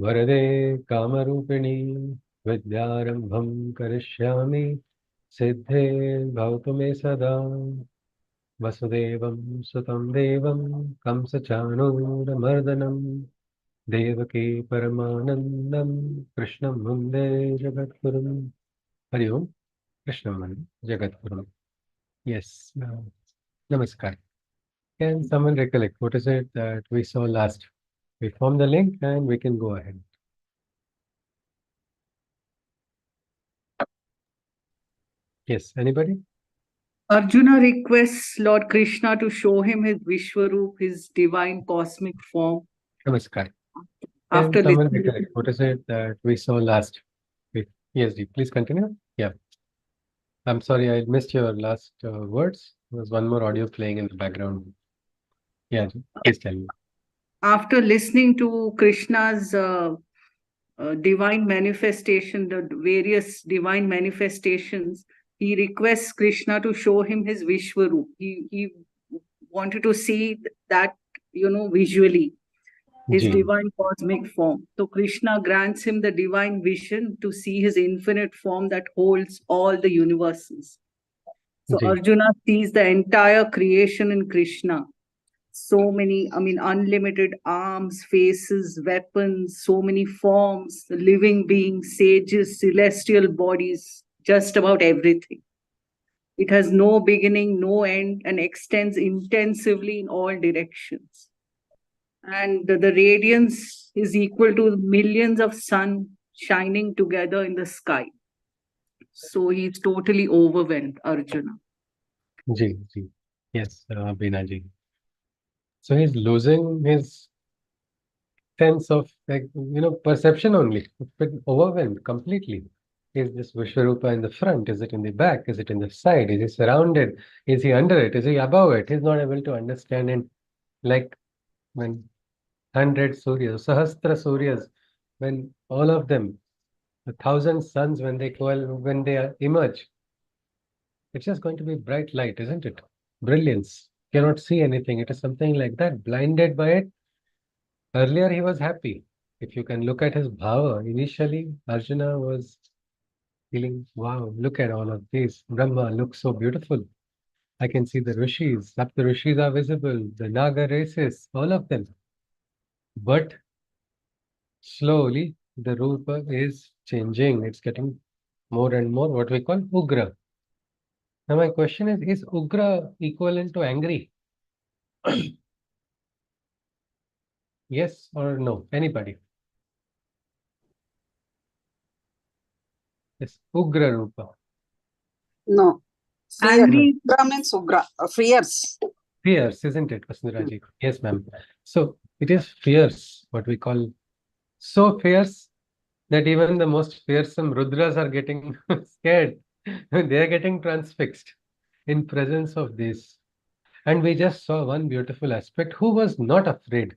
वरदे कामरूपिणी विद्यारंभं करिष्यामि सिद्धे भवतु मे सदा। वसुदेवं सुतं देवं कंसचाणूरमर्दनं देवकी परमानन्दं कृष्णं वन्दे जगद्गुरुं। हरि ओम। कृष्णं वन्दे जगद्गुरुं। Yes. Namaskar. Can someone recollect what is it that we saw last? We form the link and we can go ahead. Yes, anybody? Arjuna requests Lord Krishna to show him his Vishwaroop, his divine cosmic form. Namaskar. Can After someone listening, recollect what is it that we saw last? Yes, Ji, please continue. Yeah. I'm sorry, I missed your last words. There was one more audio playing in the background. Yeah, Ji, please tell me. after listening to Krishna's divine manifestation, the various divine manifestations, he requests Krishna to show him his Vishwaroop. He wanted to see that, visually, his Ji, divine cosmic form. So Krishna grants him the divine vision to see his infinite form that holds all the universes. So Ji, Arjuna sees the entire creation in Krishna. So many, unlimited arms, faces, weapons, so many forms, living beings, sages, celestial bodies, just about everything. It has no beginning, no end, and extends intensively in all directions. And the radiance is equal to millions of sun shining together in the sky. So he's totally overwhelmed, Arjuna. Ji, Ji. Yes, Beena Ji. So he's losing his sense of perception only. It's been overwhelmed completely. Is this Vishwarupa in the front? Is it in the back? Is it in the side? Is he surrounded? Is he under it? Is he above it? He's not able to understand. And like when 100 Suryas, Sahasra Suryas, when all of them, 1,000 suns, when they emerge, it's just going to be bright light, isn't it? Brilliance. Cannot see anything. It is something like that. Blinded by it. Earlier, he was happy. If you can look at his bhava, initially, Arjuna was feeling, wow, look at all of these. Brahma looks so beautiful. I can see the rishis. Up the rishis are visible, the Naga races, all of them. But slowly, the rupa is changing. It's getting more and more what we call Ugra. Now, my question is Ugra equivalent to angry? Yes or no? Anybody? Yes, Ugra Rupa. No. Fear. Angry. Ugra means Ugra. Fierce. Fierce, isn't it, Vasundhara? Yes, ma'am. So it is fierce, what we call so fierce that even the most fearsome Rudras are getting scared. They are getting transfixed in presence of this. And we just saw one beautiful aspect. Who was not afraid?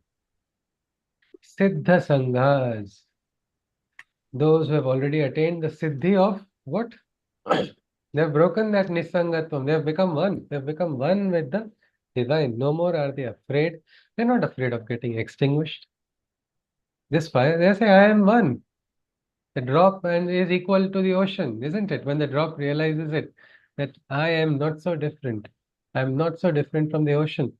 Siddha Sanghas. Those who have already attained the Siddhi of what? They have broken that Nisangatvam. They have become one. They have become one with the divine. No more are they afraid. They're not afraid of getting extinguished. This fire, they say, I am one. The drop and is equal to the ocean, isn't it? When the drop realizes it, that I am not so different. I am not so different from the ocean.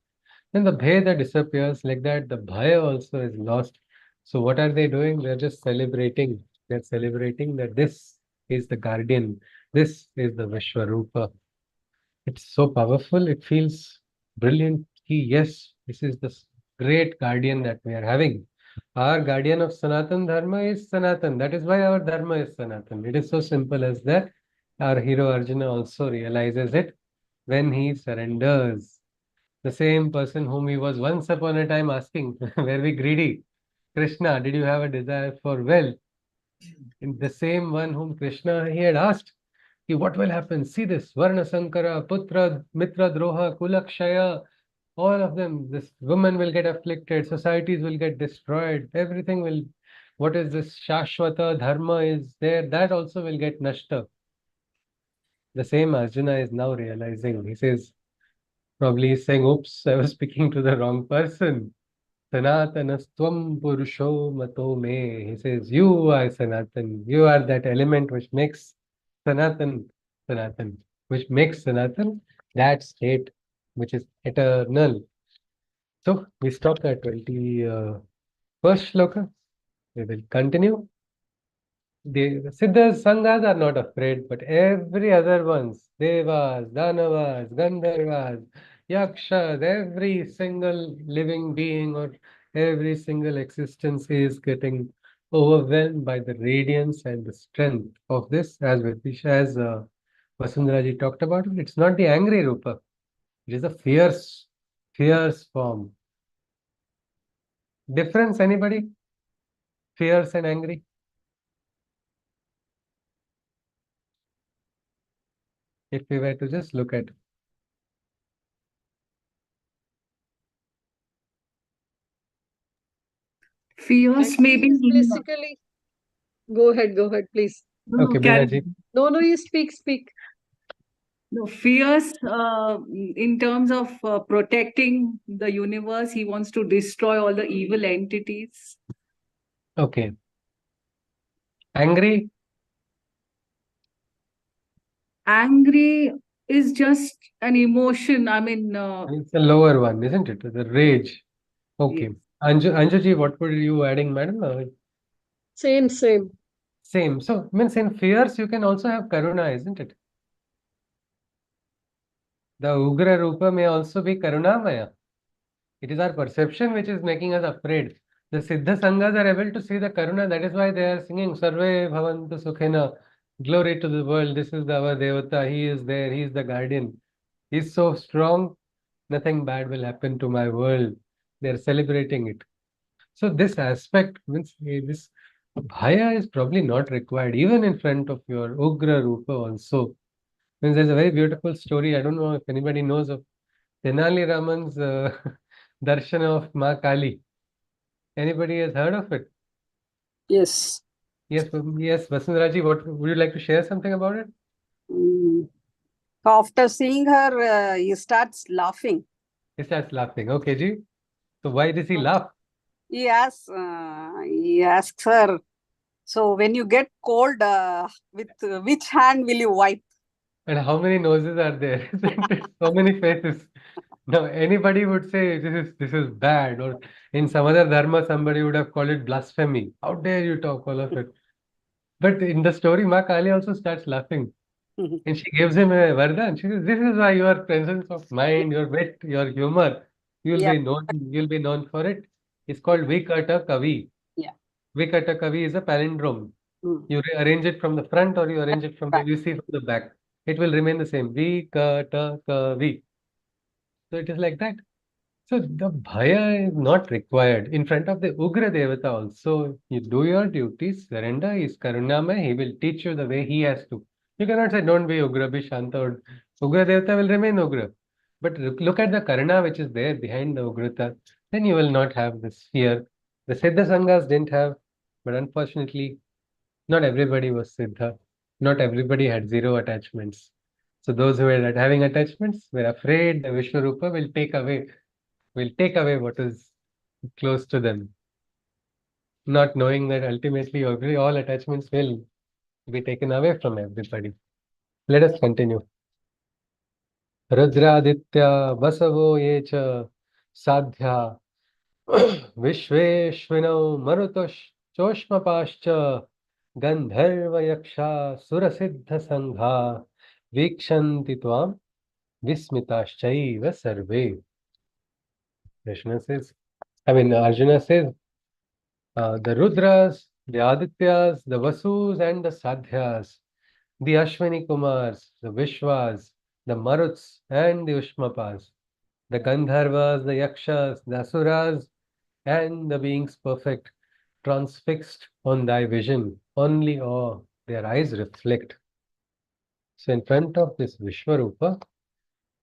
Then the bheda disappears. Like that, the bhaya also is lost. So what are they doing? They're just celebrating. They're celebrating that this is the guardian. This is the Vishwarupa. It's so powerful. It feels brilliant. Yes, this is the great guardian that we are having. Our guardian of Sanatan Dharma is Sanatan. That is why our Dharma is Sanatan. It is so simple as that. Our hero Arjuna also realizes it when he surrenders. The same person whom he was once upon a time asking, were we greedy? Krishna, did you have a desire for wealth? And the same one whom Krishna he had asked, what will happen? See this, Varna Sankara, Putra, Mitra Droha, Kulakshaya, all of them, this woman will get afflicted, societies will get destroyed, everything will, what is this Shashwata Dharma is there, that also will get nashta. The same Arjuna is now realizing, he says, probably he's saying, oops, I was speaking to the wrong person. Sanatanastvam Purusho Mato Me. He says, you are Sanatan. You are that element which makes Sanatan, which makes Sanatan that state which is eternal. So we stop at 21st shloka. We will continue. The Siddhas Sanghas are not afraid, but every other ones, Devas, Danavas, Gandharvas, Yakshas, every single living being or every single existence is getting overwhelmed by the radiance and the strength of this, as Vasundharaji talked about it. It's not the angry Rupa, it is a fierce form. Difference, anybody? Fierce and angry? If we were to just look at Fierce Angry maybe is in basically. Go ahead, please. no, Okay, carry Binaji. No, you speak. no, fierce in terms of protecting the universe. He wants to destroy all the evil entities. Okay. Angry? Angry is just an emotion. I mean, It's a lower one, isn't it? The rage. Okay. yes. Anjuji, what were you adding, madam? Same. Same. So, means in fears, you can also have karuna, isn't it? The Ugra Rupa may also be Karunamaya. It is our perception which is making us afraid. The Siddha Sanghas are able to see the Karuna. That is why they are singing Sarve Bhavantu Sukhena. Glory to the world. This is our Devata. He is there. He is the guardian. He is so strong. Nothing bad will happen to my world. They are celebrating it. So this aspect means this bhaya is probably not required even in front of your Ugra Rupa also. Means there's a very beautiful story. I don't know if anybody knows of Tenali Raman's Darshana of Ma Kali. Anybody has heard of it? Yes. Yes, yes, Vasundharaji, what would you like to share something about it? Mm. After seeing her, he starts laughing. He starts laughing. Okay, Ji. So why does he laugh? He asks her, so when you get cold, with which hand will you wipe? And how many noses are there? So many faces. Now anybody would say this is bad, or in some other dharma somebody would have called it blasphemy. How dare you talk all of it? But in the story, Ma Kali also starts laughing. And she gives him a vardhan. She says, this is why your presence of mind, your wit, your humor, Yeah. you'll be known for it. It's called Vikata Kavi. Yeah. Vikata Kavi is a palindrome. Mm. You arrange it from the front or you arrange it from the, Back. you see from the back. It will remain the same. Vikata Kavi. So it is like that. So the bhaya is not required. In front of the Ugra Devata also, you do your duties, surrender, he is Karunamaya, he will teach you the way he has to. You cannot say, don't be Ugra, be Shanta. Or Ugra Devata will remain Ugra. But look at the Karuna which is there behind the Ugrata, then you will not have this fear. The Siddha Sanghas didn't have, but unfortunately, not everybody was Siddha. Not everybody had zero attachments. So those who were having attachments were afraid the Vishwarupa will take away what is close to them, not knowing that ultimately all attachments will be taken away from everybody. Let us continue. Rudraditya Vasavo Yecha Sadhya Vishveshvino Marutosh Choshmapascha Gandharva Yaksha Surasiddha Sangha Vikshanti Tvam Vismitaschaiva Sarve. Krishna says, Arjuna says, the Rudras, the Adityas, the Vasus and the Sadhyas, the Ashwini Kumars, the Vishwas, the Maruts and the Ushmapas, the Gandharvas, the Yakshas, the Asuras and the beings perfect, transfixed on thy vision, only awe their eyes reflect. So in front of this Vishwarupa,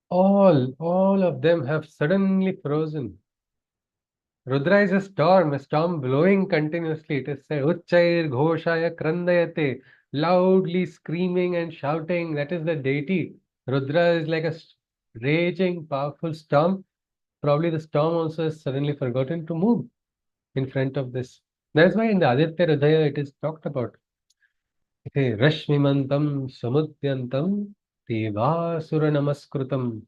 all of them have suddenly frozen. Rudra is a storm blowing continuously. It is said, Uchchair Ghoshaya Krandayate, loudly screaming and shouting. That is the deity. Rudra is like a raging, powerful storm. Probably the storm also has suddenly forgotten to move in front of this. That's why in the Aditya Hridaya it is talked about. Okay, Rashmimantam Samudyantam Devasura Namaskrutam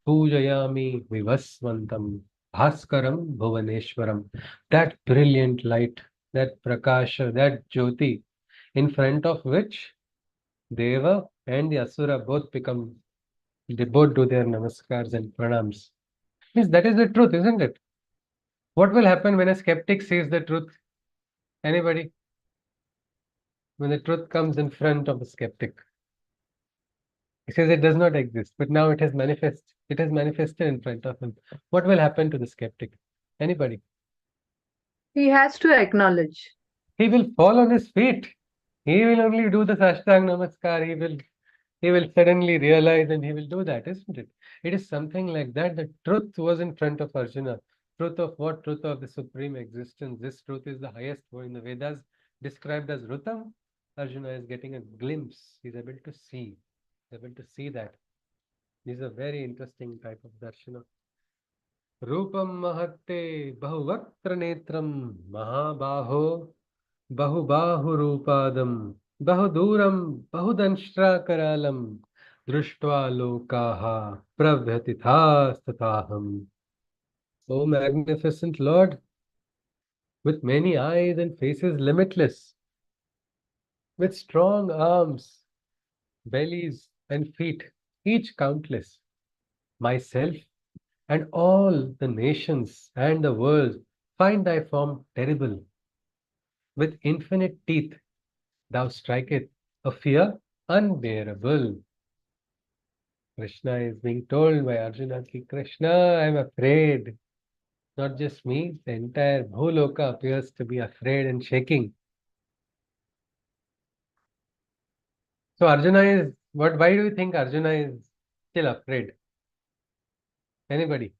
Pujayami Vivasvantam Bhaskaram Bhuvaneshwaram. That brilliant light, that Prakasha, that Jyoti, in front of which Deva and the Asura both become, they both do their namaskars and pranams. Yes, that is the truth, isn't it? What will happen when a skeptic sees the truth? Anybody? When the truth comes in front of the skeptic, he says it does not exist, but now it has manifested in front of him. What will happen to the skeptic? Anybody? He has to acknowledge. He will fall on his feet. He will only do the Sashtang Namaskar. He will suddenly realize and he will do that, isn't it? It is something like that. The truth was in front of Arjuna. Truth of what? Truth of the supreme existence. This truth is the highest word in the Vedas, described as Rutam. Arjuna is getting a glimpse. He's able to see. He's able to see that. This is a very interesting type of darshana. Rupam Mahatte Bahuvaktra Netram Mahabaho Bahubahurupadam Bahuduram Bahudanshrakaralam Društva Lokaha Pravratithasthataham. O magnificent Lord, with many eyes and faces limitless, with strong arms, bellies and feet, each countless, myself and all the nations and the world find thy form terrible. With infinite teeth thou striketh a fear unbearable. Krishna is being told by Arjuna, ki Krishna, I am afraid. Not just me, the entire Bhuloka appears to be afraid and shaking. So Arjuna is, why do you think Arjuna is still afraid? Anybody?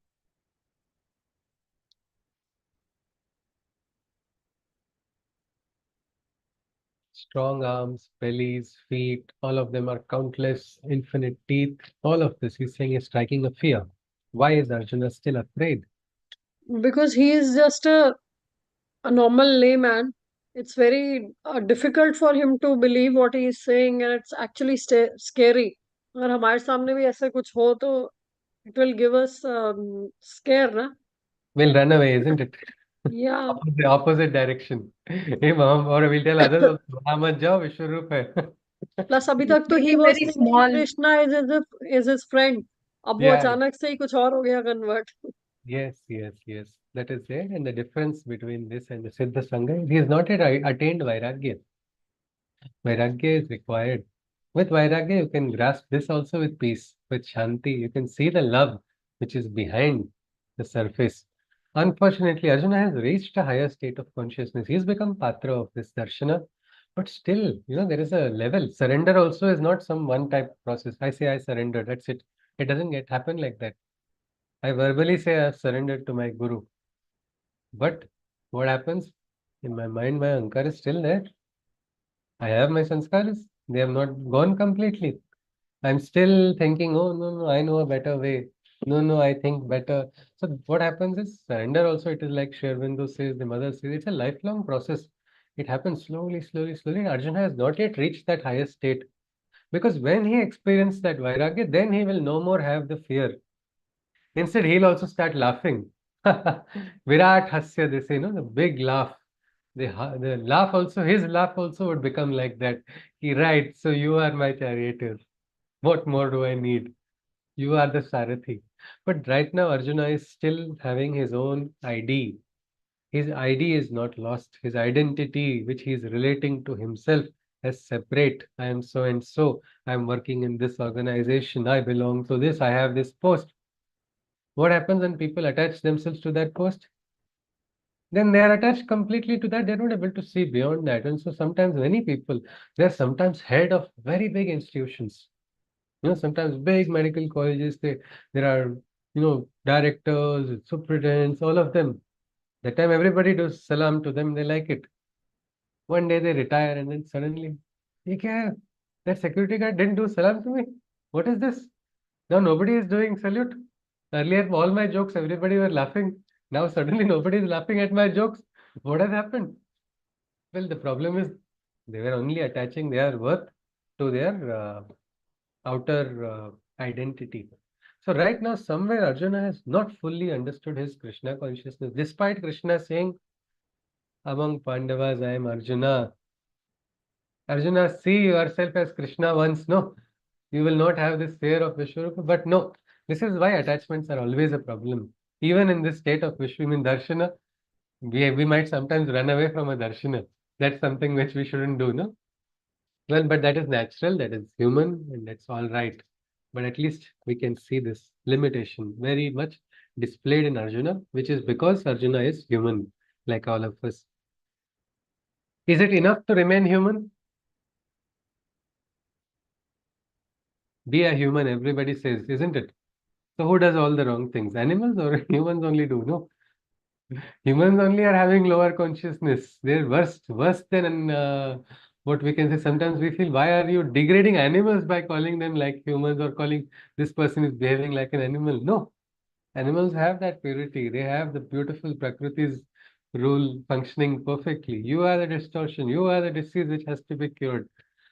Strong arms, bellies, feet, all of them are countless, infinite teeth. All of this, he's saying, is striking a fear. Why is Arjuna still afraid? Because he is just a normal layman. It's very difficult for him to believe what he is saying, and it's actually scary. अगर हमारे सामने भी ऐसा कुछ हो तो it will give us scare, ना? We'll run away, isn't it? Yeah. The opposite direction. Hey, mom, or we'll tell others also, "वहाँ मत जाओ, विश्वरूप है." Plus अभी तक तो he Became was very thinking small. Krishna is his friend. अब वो Yeah, अचानक से ही कुछ और हो गया convert. yes, yes, yes. That is there. And the difference between this and the Siddha Sangha is he has not yet attained Vairagya. Vairagya is required. With Vairagya, you can grasp this also with peace, with Shanti. You can see the love which is behind the surface. Unfortunately, Arjuna has reached a higher state of consciousness. He's become Patra of this Darshana. But still, there is a level. Surrender also is not some one type process. I say I surrender, that's it. It doesn't happen like that. I verbally say I have surrendered to my Guru. But what happens? In my mind, my Ankar is still there. I have my sanskaras. They have not gone completely. I'm still thinking, oh, no, no, I know a better way. No, no, I think better. So what happens is surrender also, it is like Sri Aurobindo says, the mother says, it's a lifelong process. It happens slowly, slowly, slowly. Arjuna has not yet reached that highest state. Because when he experienced that Vairagya, then he will no more have the fear. Instead, he'll also start laughing. Virat Hasya, they say, the big laugh. The laugh also, his laugh also would become like that. He writes, so you are my charioteer. What more do I need? You are the Sarathi. But right now, Arjuna is still having his own ID. His ID is not lost. His identity, which he is relating to himself as separate. I am so and so. I am working in this organization. I belong to this. I have this post. What happens when people attach themselves to that post? Then they are attached completely to that. They're not able to see beyond that. And so sometimes many people, they're sometimes head of very big institutions. Sometimes big medical colleges, there are, directors, superintendents, all of them. That time everybody does salam to them, they like it. One day they retire and then suddenly, "Ye kya hai? That security guard didn't do salam to me. What is this? Now nobody is doing salute. Earlier, all my jokes, everybody were laughing. Now suddenly nobody is laughing at my jokes. What has happened? Well, the problem is they were only attaching their worth to their outer identity. So right now, somewhere Arjuna has not fully understood his Krishna consciousness, despite Krishna saying, among Pandavas, I am Arjuna. Arjuna, see yourself as Krishna once. No, you will not have this fear of Vishwarupa. But no, this is why attachments are always a problem. Even in this state of Vishwa, I mean, Darshana, we might sometimes run away from a Darshana. That's something which we shouldn't do, no? Well, but that is natural, that is human, and that's all right. But at least we can see this limitation very much displayed in Arjuna, which is because Arjuna is human, like all of us. Is it enough to remain human? Be a human, everybody says, isn't it? So who does all the wrong things? Animals or humans only do? No. Humans only are having lower consciousness. They're worse than what we can say. Sometimes we feel, why are you degrading animals by calling them like humans or calling this person is behaving like an animal? No, animals have that purity. They have the beautiful Prakriti's rule functioning perfectly. You are the distortion. You are the disease which has to be cured.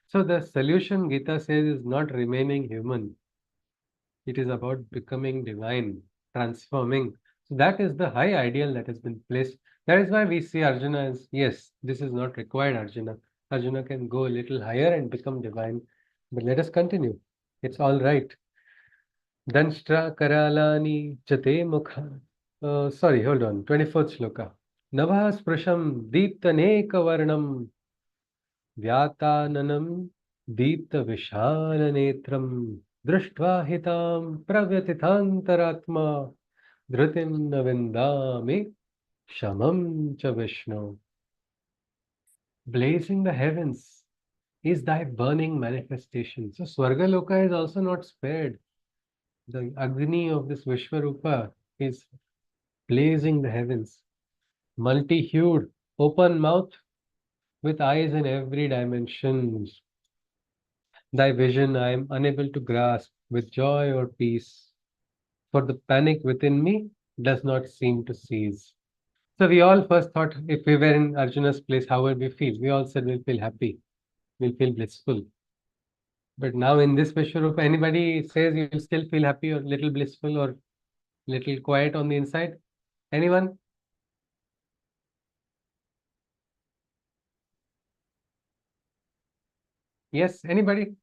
So the solution, Gita says, is not remaining human. It is about becoming divine, transforming. So that is the high ideal that has been placed. That is why we see Arjuna as, yes, this is not required, Arjuna. Arjuna can go a little higher and become divine. But let us continue. It's all right. Danshtra karalani chate mukha. Sorry, hold on. 24th shloka. Navah sprusham deeptaneka varnam व्याताननं दीप्तविशालनेत्रं दृष्ट्वा हितां प्रव्यथितान्तरात्मा धृतिं न विन्दामि क्षमं च Vishnu. Blazing the heavens is thy burning manifestation. So Swargaloka is also not spared. The Agni of this Vishwarupa is blazing the heavens, multi-hued, open mouth with eyes in every dimension. Thy vision I am unable to grasp with joy or peace, for the panic within me does not seem to cease. So we all first thought, if we were in Arjuna's place, how would we feel? We all said we'll feel happy, we'll feel blissful. But now in this Vishwarupa, anybody says you'll still feel happy or little blissful or little quiet on the inside? Anyone? Yes, anybody?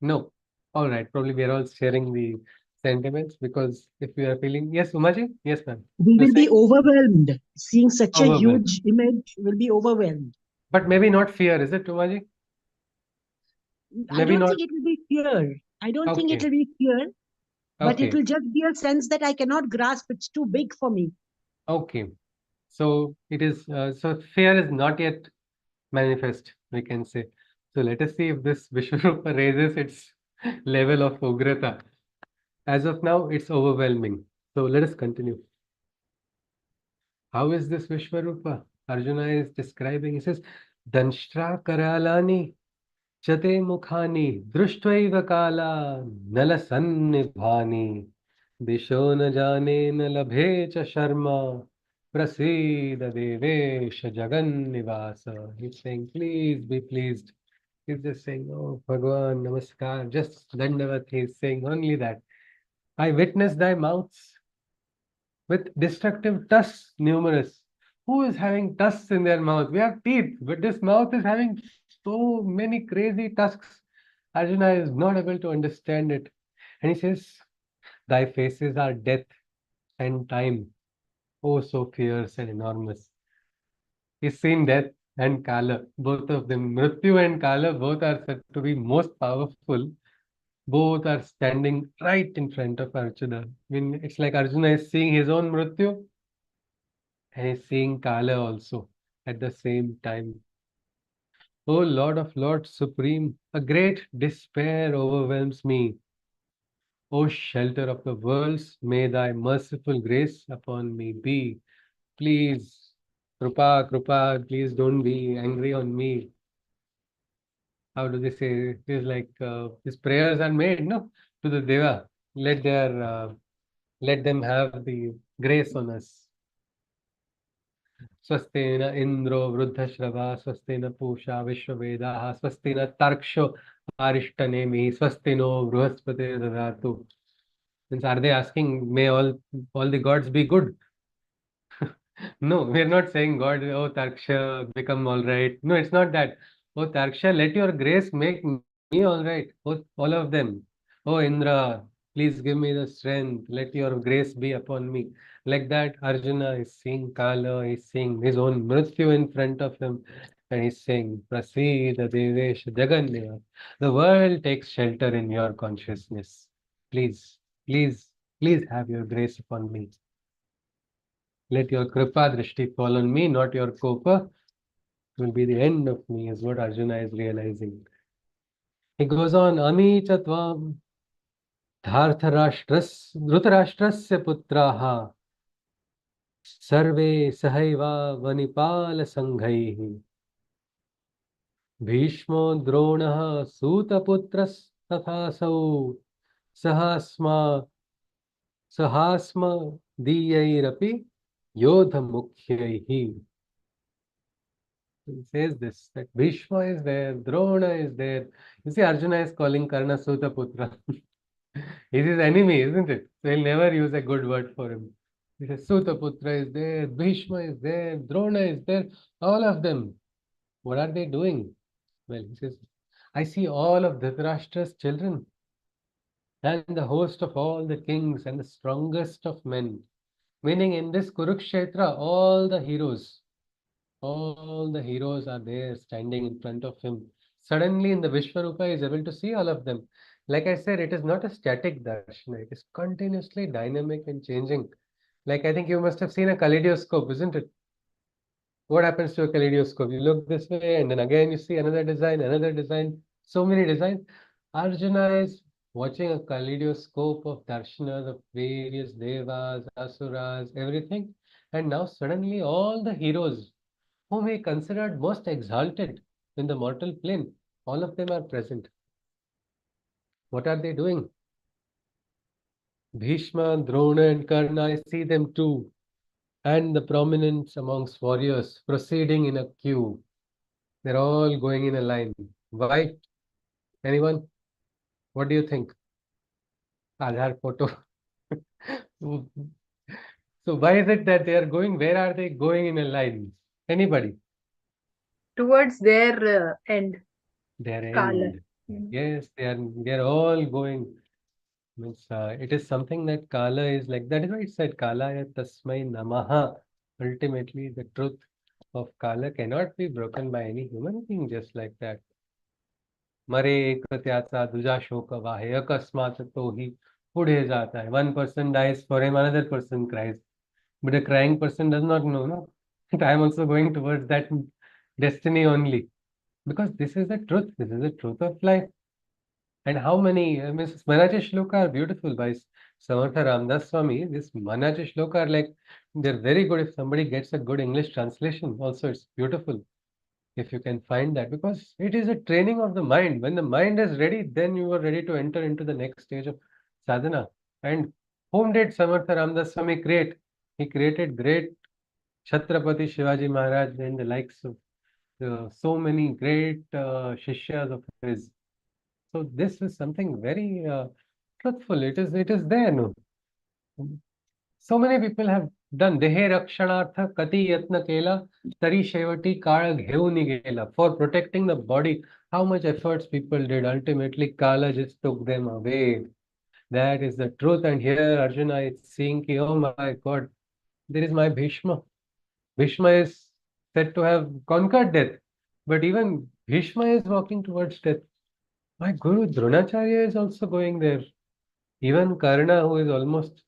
No. All right, probably we are all sharing the sentiments because if we are feeling, yes, Umaji? Yes, ma'am. We You're will be saying overwhelmed. Seeing such a overwhelmed. huge image will be overwhelmed. But maybe not fear, is it, Umaji? I Maybe don't not. think it will be fear. I don't think it Okay. will be fear, but it Okay. will just be a sense that I cannot grasp. It's too big for me. Okay. So it is, so fear is not yet manifest, we can say. So let us see if this Vishwarupa raises its level of Ugrata. As of now, it's overwhelming. So let us continue. How is this Vishwarupa? Arjuna is describing, he says, Danshtra Karalani Chate Mukhani Drushtva Kala Nalasannibhani Disho न जाने न लभे च शर्मा प्रसीद देवेश जगन निवास. He's saying, please be pleased. He's just saying, oh Bhagwan, namaskar, just dandavat. He's saying only that. I witness thy mouths with destructive tusks numerous. Who is having tusks in their mouth? We have teeth, but this mouth is having so many crazy tusks. Arjuna is not able to understand it. And he says, thy faces are death and time. Oh, so fierce and enormous. He's seen death and Kala, both of them. Mrityu and Kala, both are said to be most powerful. Both are standing right in front of Arjuna. I mean, it's like Arjuna is seeing his own Mrityu and he's seeing Kala also at the same time. O Lord of Lords Supreme, a great despair overwhelms me. O shelter of the worlds, may thy merciful grace upon me be. Please, Krupa, Krupa, please don't be angry on me. how do they say? It is like his prayers are made, no, to the Deva. Let them have the grace on us. स्वस्तेन इंद्रो वृद्धश्रवा स्वस्तेन Pusa विश्ववेदाः स्वस्तिन tarksho arishtनेमि स्वस्तिनो Brihaspati ददातु. Means are they asking, may all the gods be good? No, we're not saying God, oh Tarksha, become all right. No, it's not that. Oh Tarksha, let your grace make me all right. Oh, all of them. Oh Indra, please give me the strength. Let your grace be upon me. Like that, Arjuna is seeing Kala, he's seeing his own Mrityu in front of him, and he's saying, Prasida Devesh Jagannaya. The world takes shelter in your consciousness. Please, please, please have your grace upon me. Let your kripa drishti fall on me, not your kopa. It will be the end of me, is what Arjuna is realizing. He goes on, Ami chatvam dhritarashtrasya putraha sarve sahaiva vanipala sanghaihi bhishmo dronah sutaputras tathasau sahasma sahasma diyairapi yodha mukhyaihi. He says this, that Bhishma is there, Drona is there. You see, Arjuna is calling Karna Suta Putra. He's his enemy, isn't it? So he'll never use a good word for him. He says, Suta Putra is there, Bhishma is there, Drona is there, all of them. What are they doing? Well, he says, I see all of Dhritarashtra's children and the host of all the kings and the strongest of men. Meaning in this Kurukshetra, all the heroes are there standing in front of him. Suddenly in the Vishwarupa he is able to see all of them. Like I said, it is not a static darshana. It is continuously dynamic and changing. Like I think you must have seen a kaleidoscope, isn't it? What happens to a kaleidoscope? You look this way and then again you see another design, so many designs. Arjuna is watching a kaleidoscope of darshanas of various devas, asuras, everything. And now suddenly all the heroes whom he considered most exalted in the mortal plane, all of them are present. What are they doing? Bhishma, Drona, and Karna, I see them too. And the prominence amongst warriors proceeding in a queue. They're all going in a line. Why? Anyone? What do you think? Aadhaar photo. So why is it that they are going? Where are they going in a line? Anybody? Towards their end. Their Kala. end. Yes, they are all going. Means it is something that Kala is like. That is why it said Kalaya Tasmai Namaha. Ultimately, the truth of Kala cannot be broken by any human being just like that. मरे एक त्याचा दुजा शोक वाहे अकस्मात तो ही पुढे जाता है. One person dies for him, another person cries. But a crying person does not know, no? I am also going towards that destiny only. Because this is the truth. This is the truth of life. And how many Mrs. Manache Shloka are beautiful by Samartha Ramdas Swami. This Manache Shloka are like, they're very good if somebody gets a good English translation. Also, it's beautiful if you can find that, because it is a training of the mind. When the mind is ready, then you are ready to enter into the next stage of sadhana. And whom did Samartha Ramdas Swami create? He created great Chhatrapati Shivaji Maharaj and the likes of so many great shishyas of his. So this is something very truthful. It is there, no? So many people have done. Dehe rakshanartha kati yatna kela tari shevati kala gheuni gela. For protecting the body, how much efforts people did. Ultimately, Kala just took them away. That is the truth. And here Arjuna is seeing, ki, oh my God, there is my Bhishma. Bhishma is said to have conquered death. But even Bhishma is walking towards death. My Guru Dronacharya is also going there. Even Karna, who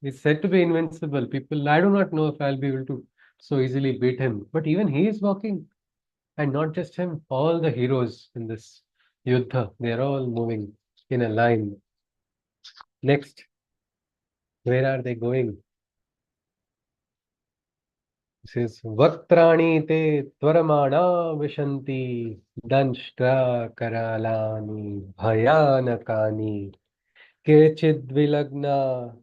is said to be invincible. People, I do not know if I'll be able to so easily beat him. But even he is walking. And not just him, all the heroes in this Yuddha, they are all moving in a line. Next, where are they going? This is Vaktrani te tvaramana vishanti danshtra karalani bhayanakani kechid vilagna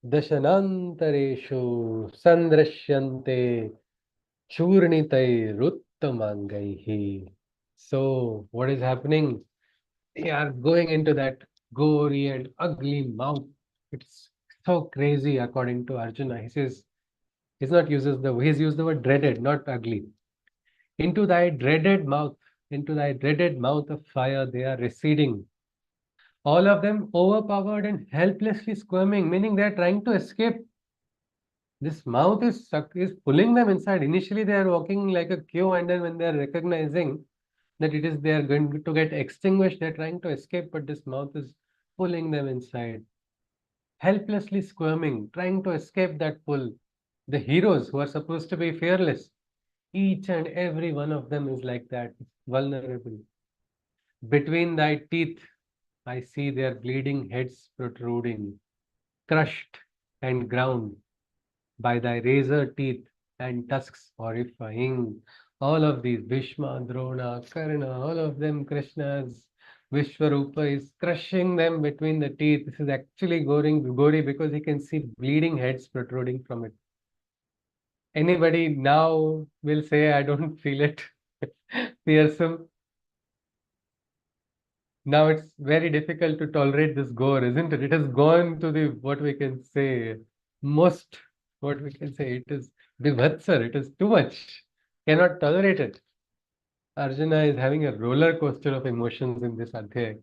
dashanantareshu sandrashyante churnitai ruttamangaihi. So what is happening? They are going into that gory and ugly mouth. It's so crazy according to Arjuna. He says he's used the word dreaded, not ugly. Into thy dreaded mouth, into thy dreaded mouth of fire, they are receding. All of them overpowered and helplessly squirming, meaning they are trying to escape. This mouth is pulling them inside. Initially, they are walking like a queue, and then when they are recognizing that they are going to get extinguished, they are trying to escape, but this mouth is pulling them inside, helplessly squirming, trying to escape that pull. The heroes who are supposed to be fearless, each and every one of them is like that, vulnerable. Between thy teeth, I see their bleeding heads protruding, crushed and ground by thy razor teeth and tusks horrifying. All of these, Bhishma, Drona, Karna, all of them, Krishna's Vishwarupa is crushing them between the teeth. This is actually gory because he can see bleeding heads protruding from it. Anybody now will say, I don't feel it fearsome. Now it's very difficult to tolerate this gore, isn't it? It has gone to the, what we can say, most, what we can say, it is bibhatsar, it is too much. Cannot tolerate it. Arjuna is having a roller coaster of emotions in this adhyay.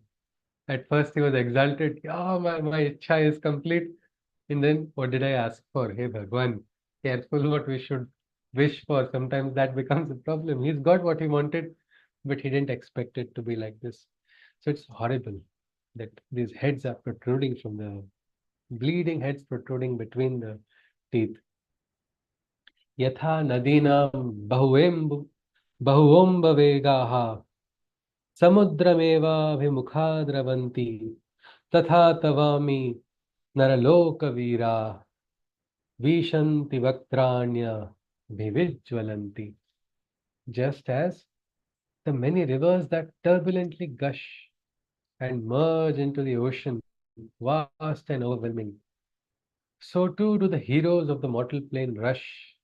At first he was exalted, oh, my ichha is complete. And then what did I ask for? Hey Bhagwan, careful what we should wish for. Sometimes that becomes a problem. He's got what he wanted, but he didn't expect it to be like this. So it's horrible that these heads are protruding from the bleeding heads protruding between the teeth. Yatha nadinam bahuomba vegaha samudrameva bhimukha dravanti tatha tavami naraloka veera vishanti vaktranya bhivijvalanti. Just as the many rivers that turbulently gush and merge into the ocean, vast and overwhelming, so too do the heroes of the mortal plane rush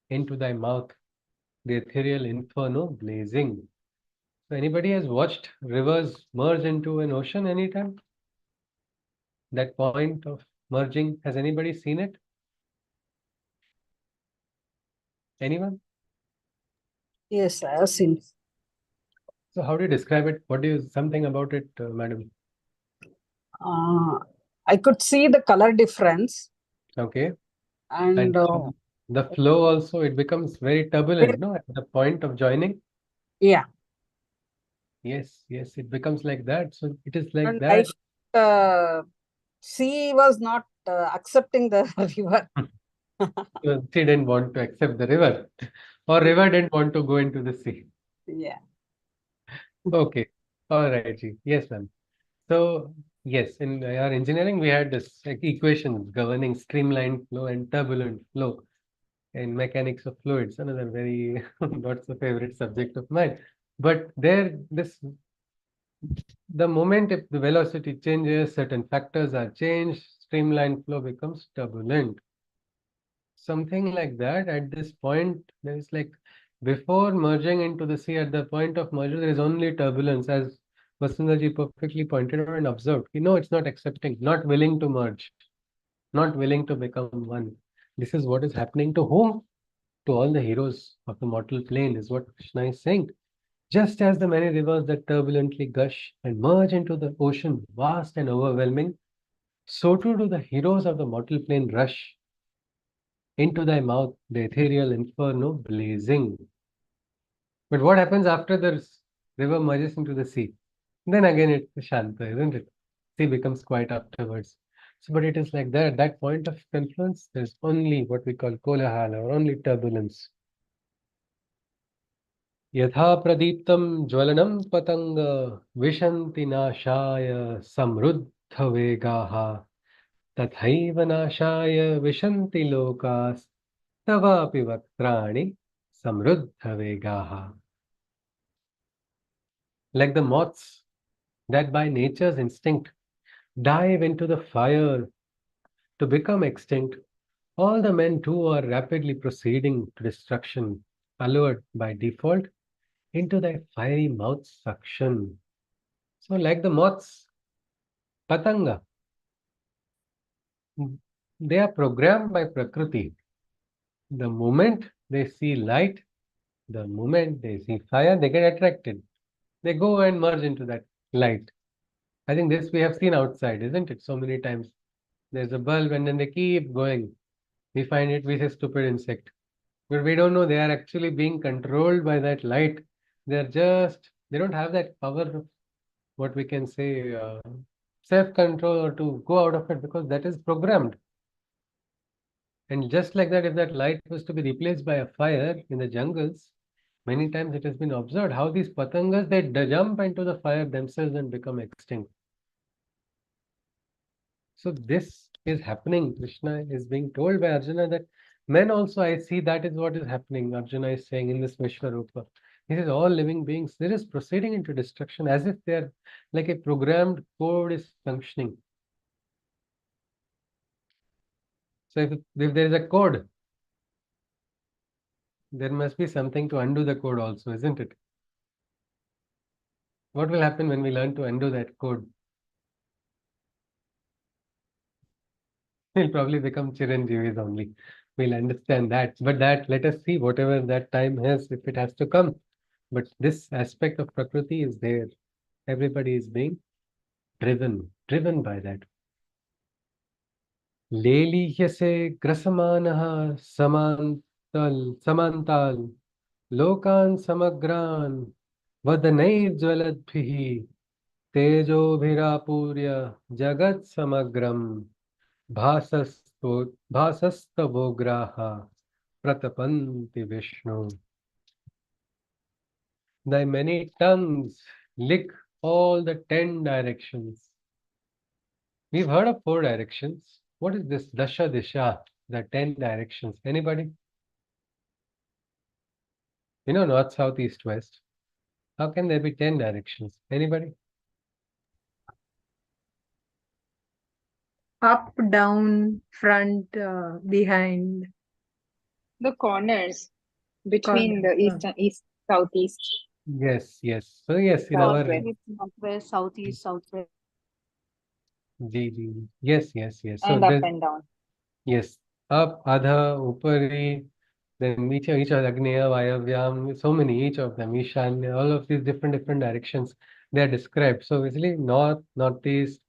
into thy mouth, the ethereal inferno blazing. So anybody has watched rivers merge into an ocean anytime? That point of merging, has anybody seen it? Anyone? Yes, I have seen. So how do you describe it? What do you, something about it, madam? I could see the color difference, Okay. and And the flow also, it becomes very turbulent, no? At the point of joining. yeah, Yes, yes, it becomes like that. So it is like and I that. sea was not accepting the river. She didn't want to accept the river, or river didn't want to go into the sea. Yeah. Okay. All right, Ji. Yes, ma'am. So, yes, in our engineering, we had this like equations governing streamlined flow and turbulent flow. In mechanics of fluids, another very not so favorite subject of mine. But there, the moment if the velocity changes, certain factors are changed, streamlined flow becomes turbulent. Something like that. At this point, there is like before merging into the sea, at the point of merger, there is only turbulence, as Vasundaji perfectly pointed out and observed. You know, it's not accepting, not willing to merge, not willing to become one. This is what is happening to whom? To all the heroes of the mortal plane, is what Krishna is saying. Just as the many rivers that turbulently gush and merge into the ocean, vast and overwhelming, so too do the heroes of the mortal plane rush into thy mouth, the ethereal inferno blazing. But what happens after the river merges into the sea? Then again it's Shanta, isn't it? Sea becomes quiet afterwards. So, but it is like that, at that point of confluence, there's only what we call kolahala, or only turbulence. Yatha pradiptam jwalanam patanga vishanti nashaya samruddha vegaha tathaiva nashaya vishanti lokas Tavapi vaktrani samruddha vegaha. Like the moths that by nature's instinct dive into the fire to become extinct, all the men too are rapidly proceeding to destruction, allured by default into thy fiery mouth suction. So, like the moths, patanga, they are programmed by Prakriti. The moment they see light, the moment they see fire, they get attracted. They go and merge into that light. I think this we have seen outside, isn't it? So many times. There's a bulb and then they keep going. We find it, we say stupid insect. But we don't know they are actually being controlled by that light. They don't have that power of what we can say self-control or to go out of it because that is programmed. And just like that, if that light was to be replaced by a fire in the jungles, many times it has been observed how these patangas they jump into the fire themselves and become extinct. So this is happening. Krishna is being told by Arjuna that men also, I see that is what is happening. Arjuna is saying in this Vishwaroopam. He says all living beings, there is proceeding into destruction as if they are like a programmed code is functioning. So if there is a code, there must be something to undo the code also, isn't it? What will happen when we learn to undo that code? We'll probably become Chiranjeevis only. We'll understand that. But that, let us see, whatever that time has, if it has to come. But this aspect of Prakriti is there. Everybody is being driven by that. Leliyase grasamanaha samantal lokan samagran vadanair jwaladbhihi tejobhirapurya jagat samagram bhasastavograha pratapanti Vishnu. Thy many tongues lick all the 10 directions. We've heard of 4 directions. What is this Dasha Disha, the 10 directions? Anybody? North, south, east, west. How can there be 10 directions? Anybody? Up, down, front, behind. The corners between the east, southeast, Yes. So yes, in our southwest, Northwest, southeast, southwest. yes. So and up there's and down. yes, up, adha, upari, then each of Agneya, Vayavyam, so many, each of them, Ishanya, all of these different directions, they are described. So basically north, northeast,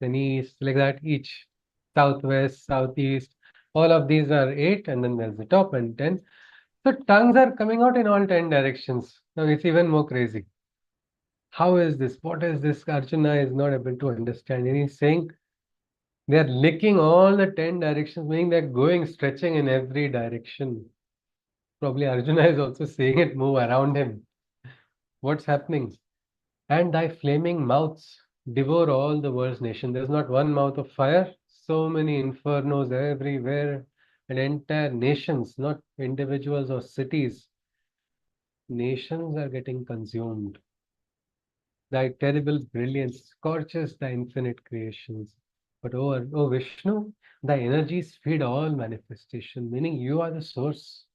then east, like that, each southwest, southeast, all of these are 8, and then there's the top and 10. So tongues are coming out in all 10 directions. Now it's even more crazy. How is this? What is this? Arjuna is not able to understand. And he's saying they are licking all the 10 directions, meaning they're going, stretching in every direction. Probably Arjuna is also seeing it move around him. What's happening? And thy flaming mouths devour all the world's nation. There's not one mouth of fire, so many infernos everywhere, and entire nations, not individuals or cities. Nations are getting consumed. Thy terrible brilliance scorches the infinite creations. But oh Vishnu, thy energies feed all manifestation, meaning you are the source.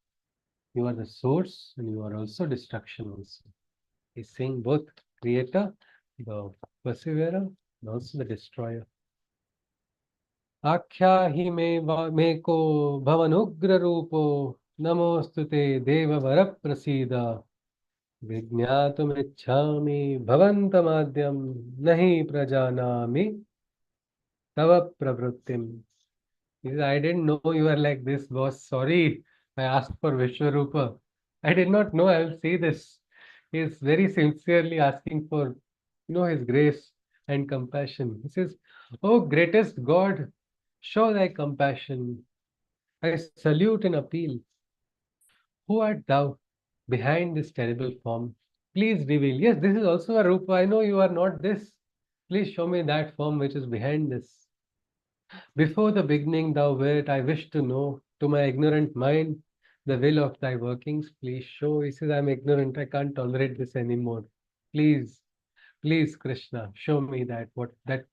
You are the source and you are also destruction also. He's saying both creator, the perseverer, and also the destroyer. Akhya hi me ko bhavanugra rupo namostute deva vara prasida Vijñātumicchāmi bhavantamadhyam nahi prajanami tava pravrittim. He says, I didn't know you were like this, boss. Sorry, I asked for Vishwarupa. I did not know I will see this. He is very sincerely asking for, his grace and compassion. He says, Oh, greatest God, show thy compassion. I salute and appeal. Who art thou behind this terrible form? Please reveal. Yes, this is also a Rupa. I know you are not this. Please show me that form which is behind this. Before the beginning thou wert, I wish to know. to my ignorant mind the will of thy workings. Please show. He says, I'm ignorant. I can't tolerate this anymore. Please, please, Krishna, show me that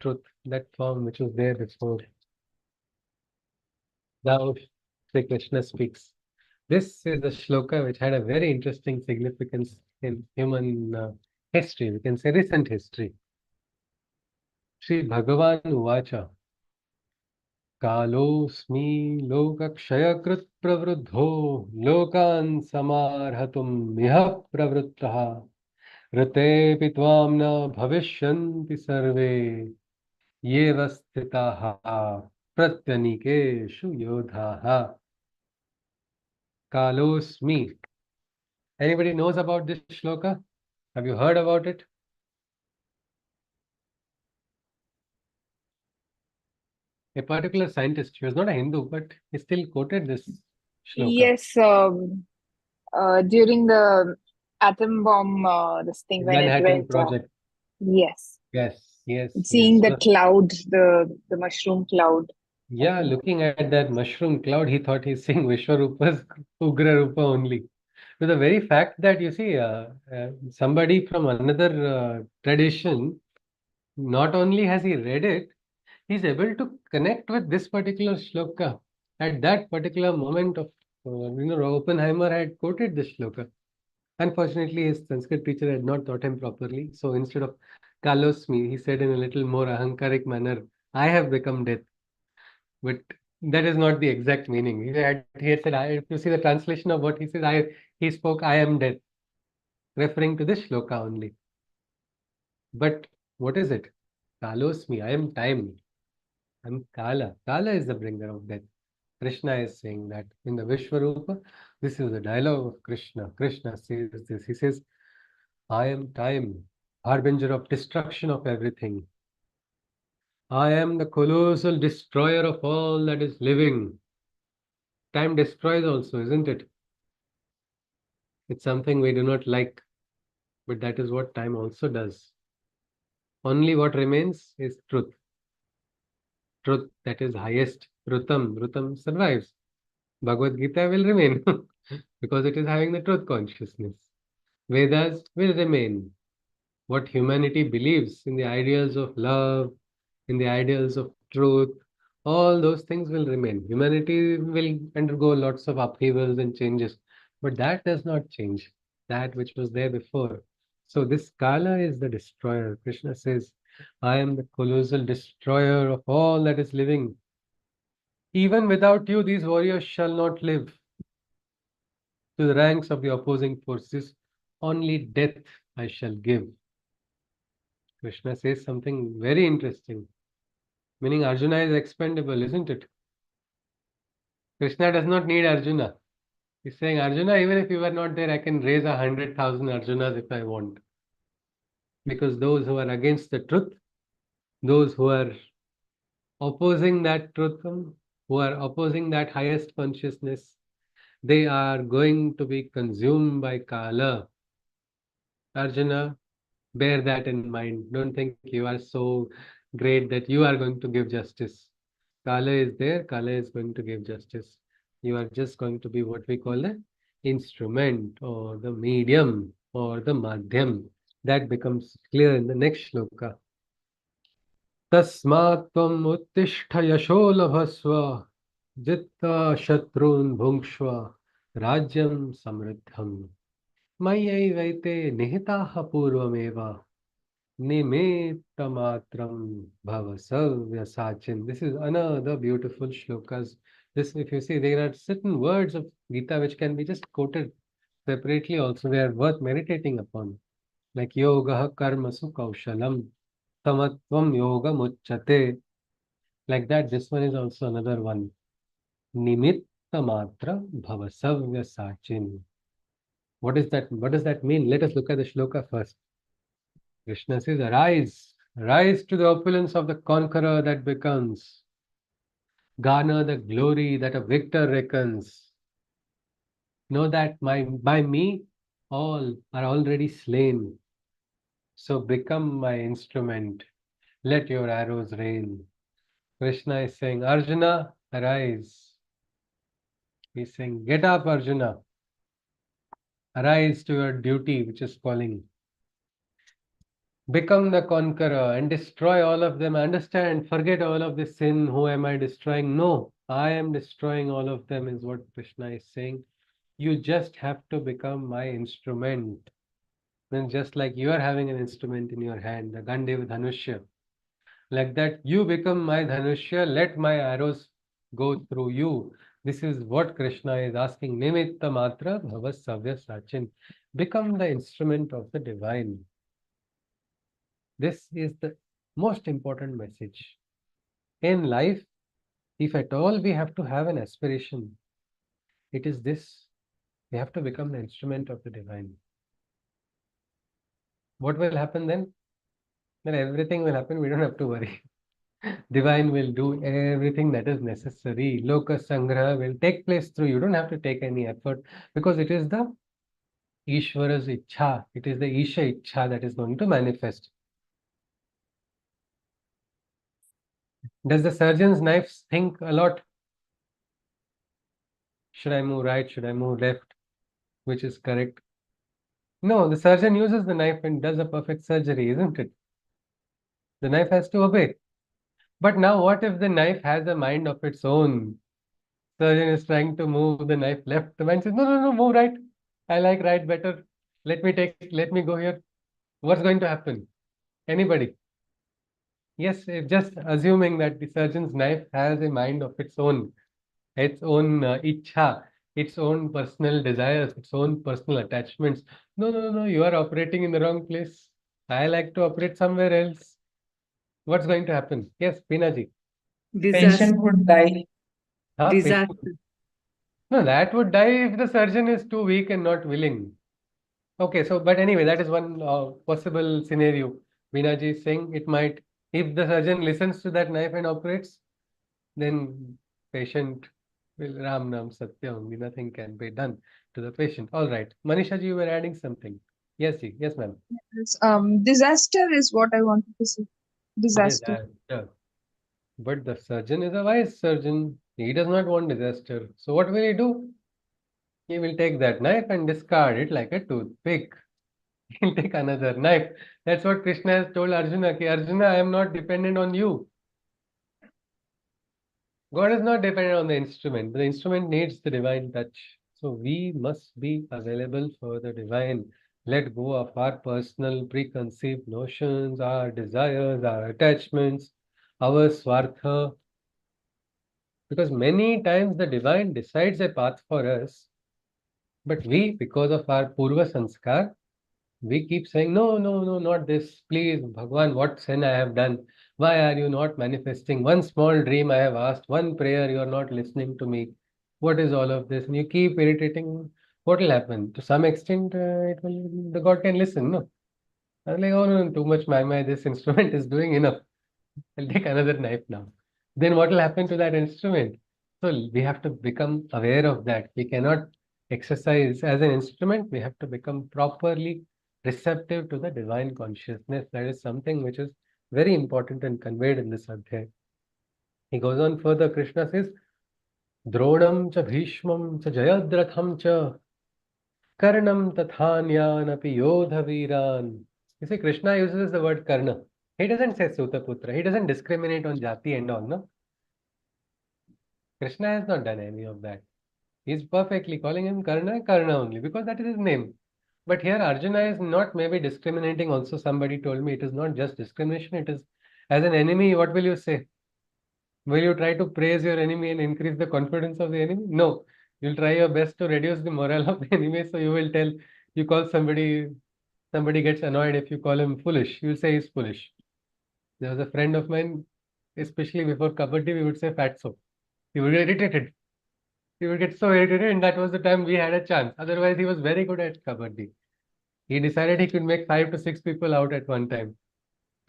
truth, that form which was there before. Thou, Sri Krishna speaks. This is the shloka which had a very interesting significance in human history. We can say recent history. Sri Bhagavan Uvacha. कालोऽस्मि लोकक्षयकृत् प्रवृद्धो लोकान् समार्हतुम् इह प्रवृत्तः ऋतेऽपि त्वां न भविष्यन्ति सर्वे येव स्थिताः प्रत्यनीकेषु योधाः. Kalosmi. Anybody knows about this shloka? Have you heard about it? A particular scientist, he was not a Hindu, but he still quoted this shloka. Yes, during the atom bomb, this thing when it Manhattan went, Project. yes, Yes. seeing the So, cloud, the mushroom cloud. yeah, looking at that mushroom cloud, he thought he's seeing Vishwarupa's Ugra Rupa only. So the very fact that you see somebody from another tradition, not only has he read it, he's able to connect with this particular shloka at that particular moment of, Oppenheimer had quoted this shloka. Unfortunately, his Sanskrit teacher had not taught him properly. So instead of Kalosmi, he said in a little more ahankaric manner, I have become death. But that is not the exact meaning. He had said, if you see the translation of what he says, he spoke, I am death, referring to this shloka only. But what is it? Kalosmi, I am time. I'm Kala. Kala is the bringer of death. Krishna is saying that in the Vishwarupa, this is the dialogue of Krishna. Krishna says this. He says, I am time, harbinger of destruction of everything. I am the colossal destroyer of all that is living. Time destroys also, isn't it? It's something we do not like, but that is what time also does. Only what remains is truth. Truth that is highest. Rutam survives. Bhagavad Gita will remain because it is having the truth consciousness. Vedas will remain. What humanity believes in the ideals of love, in the ideals of truth, all those things will remain. Humanity will undergo lots of upheavals and changes, but that does not change. That which was there before. So this Kala is the destroyer. Krishna says, I am the colossal destroyer of all that is living. Even without you, these warriors shall not live. To the ranks of the opposing forces, only death I shall give. Krishna says something very interesting, meaning Arjuna is expendable, isn't it? Krishna does not need Arjuna. He's saying, Arjuna, even if you were not there, I can raise 100,000 Arjunas if I want. Because those who are against the truth, those who are opposing that truth, who are opposing that highest consciousness, they are going to be consumed by Kala. Arjuna, bear that in mind. Don't think you are so great that you are going to give justice. Kala is there, Kala is going to give justice. You are just going to be what we call the instrument or the medium or the madhyam. That becomes clear in the next shloka. Tasmat tvam uttishta yasho labhasva jitta shatrun bhungshva rajyam samriddham mayaivaite nihitaha purvameva Nimittamatram bhavasavya sachin. This is another beautiful shlokas. This, if you see, there are certain words of Gita which can be just quoted separately also. They are worth meditating upon. Like yoga karma su kaushalam, tamatvam yoga mucchate. Like that, this one is also another one. Nimittamatra bhavasavya sachin. What is that? What does that mean? Let us look at the shloka first. Krishna says, arise, rise to the opulence of the conqueror that becomes, garner the glory that a victor reckons. Know that by me all are already slain. So become my instrument. Let your arrows rain. Krishna is saying, Arjuna, arise. He's saying, get up, Arjuna. Arise to your duty, which is calling. Become the conqueror and destroy all of them. Understand, forget all of this sin. Who am I destroying? No, I am destroying all of them, is what Krishna is saying. You just have to become my instrument. Then, just like you are having an instrument in your hand, the Gandev Dhanushya, like that, you become my Dhanushya, let my arrows go through you. This is what Krishna is asking. Nimitta matra bhavas savya sachin. Become the instrument of the divine. This is the most important message. In life, if at all we have to have an aspiration, it is this. We have to become the instrument of the divine. What will happen then? Then everything will happen. We don't have to worry. Divine will do everything that is necessary. Loka Sangraha will take place through you. Don't have to take any effort because it is the Ishvara's Ichha. It is the Isha Ichha that is going to manifest. Does the surgeon's knife think a lot? Should I move right? Should I move left? Which is correct? No, the surgeon uses the knife and does a perfect surgery, isn't it? The knife has to obey. But now what if the knife has a mind of its own? Surgeon is trying to move the knife left. The mind says, no, no, no, move right. I like right better. Let me go here. What's going to happen? Anybody? Yes, just assuming that the surgeon's knife has a mind of its own ichha, its own personal desires, its own personal attachments. No, no, no, you are operating in the wrong place. I like to operate somewhere else. What's going to happen? Yes, Pinaji. Disaster. Patient would die. Huh? Disaster. No, that would die if the surgeon is too weak and not willing. Okay, so but anyway, that is one possible scenario. Binaji is saying it might, if the surgeon listens to that knife and operates, then patient will Ram Nam Satya only, nothing can be done to the patient. All right. Manisha ji, you were adding something. Yes, ji. Yes, ma'am. Yes, disaster is what I wanted to say. Disaster. Disaster. But the surgeon is a wise surgeon. He does not want disaster. So what will he do? He will take that knife and discard it like a toothpick. He'll take another knife. That's what Krishna has told Arjuna. Ki, Arjuna, I am not dependent on you. God is not dependent on the instrument. The instrument needs the divine touch. So we must be available for the divine. Let go of our personal preconceived notions, our desires, our attachments, our swartha. Because many times the divine decides a path for us, but we, because of our purva sanskar, we keep saying, no, no, no, not this. Please, Bhagwan, what sin I have done? Why are you not manifesting? One small dream I have asked, one prayer, you are not listening to me. What is all of this? And you keep irritating. What will happen? To some extent, the God can listen, no? I was like, oh no, too much my, this instrument is doing enough. I'll take another knife now. Then what will happen to that instrument? So we have to become aware of that. We cannot exercise as an instrument. We have to become properly receptive to the divine consciousness. That is something which is very important and conveyed in this adhyay. He goes on further. Krishna says, Dronam cha bhishmam cha jayadratham cha karnam tathanyan api yodha viran. You see, Krishna uses the word karna. He doesn't say Sutaputra. He doesn't discriminate on jati and all, no? Krishna has not done any of that. He's perfectly calling him Karna, Karna only, because that is his name. But here Arjuna is not maybe discriminating also. Somebody told me it is not just discrimination, it is as an enemy, what will you say? Will you try to praise your enemy and increase the confidence of the enemy? No. You'll try your best to reduce the morale of the enemy. So you will tell, you call somebody gets annoyed if you call him foolish. You'll say he's foolish. There was a friend of mine, especially before Kabaddi, we would say fatso. He would get irritated. He would get so irritated, and that was the time we had a chance. Otherwise, he was very good at Kabaddi. He decided he could make 5 to 6 people out at one time.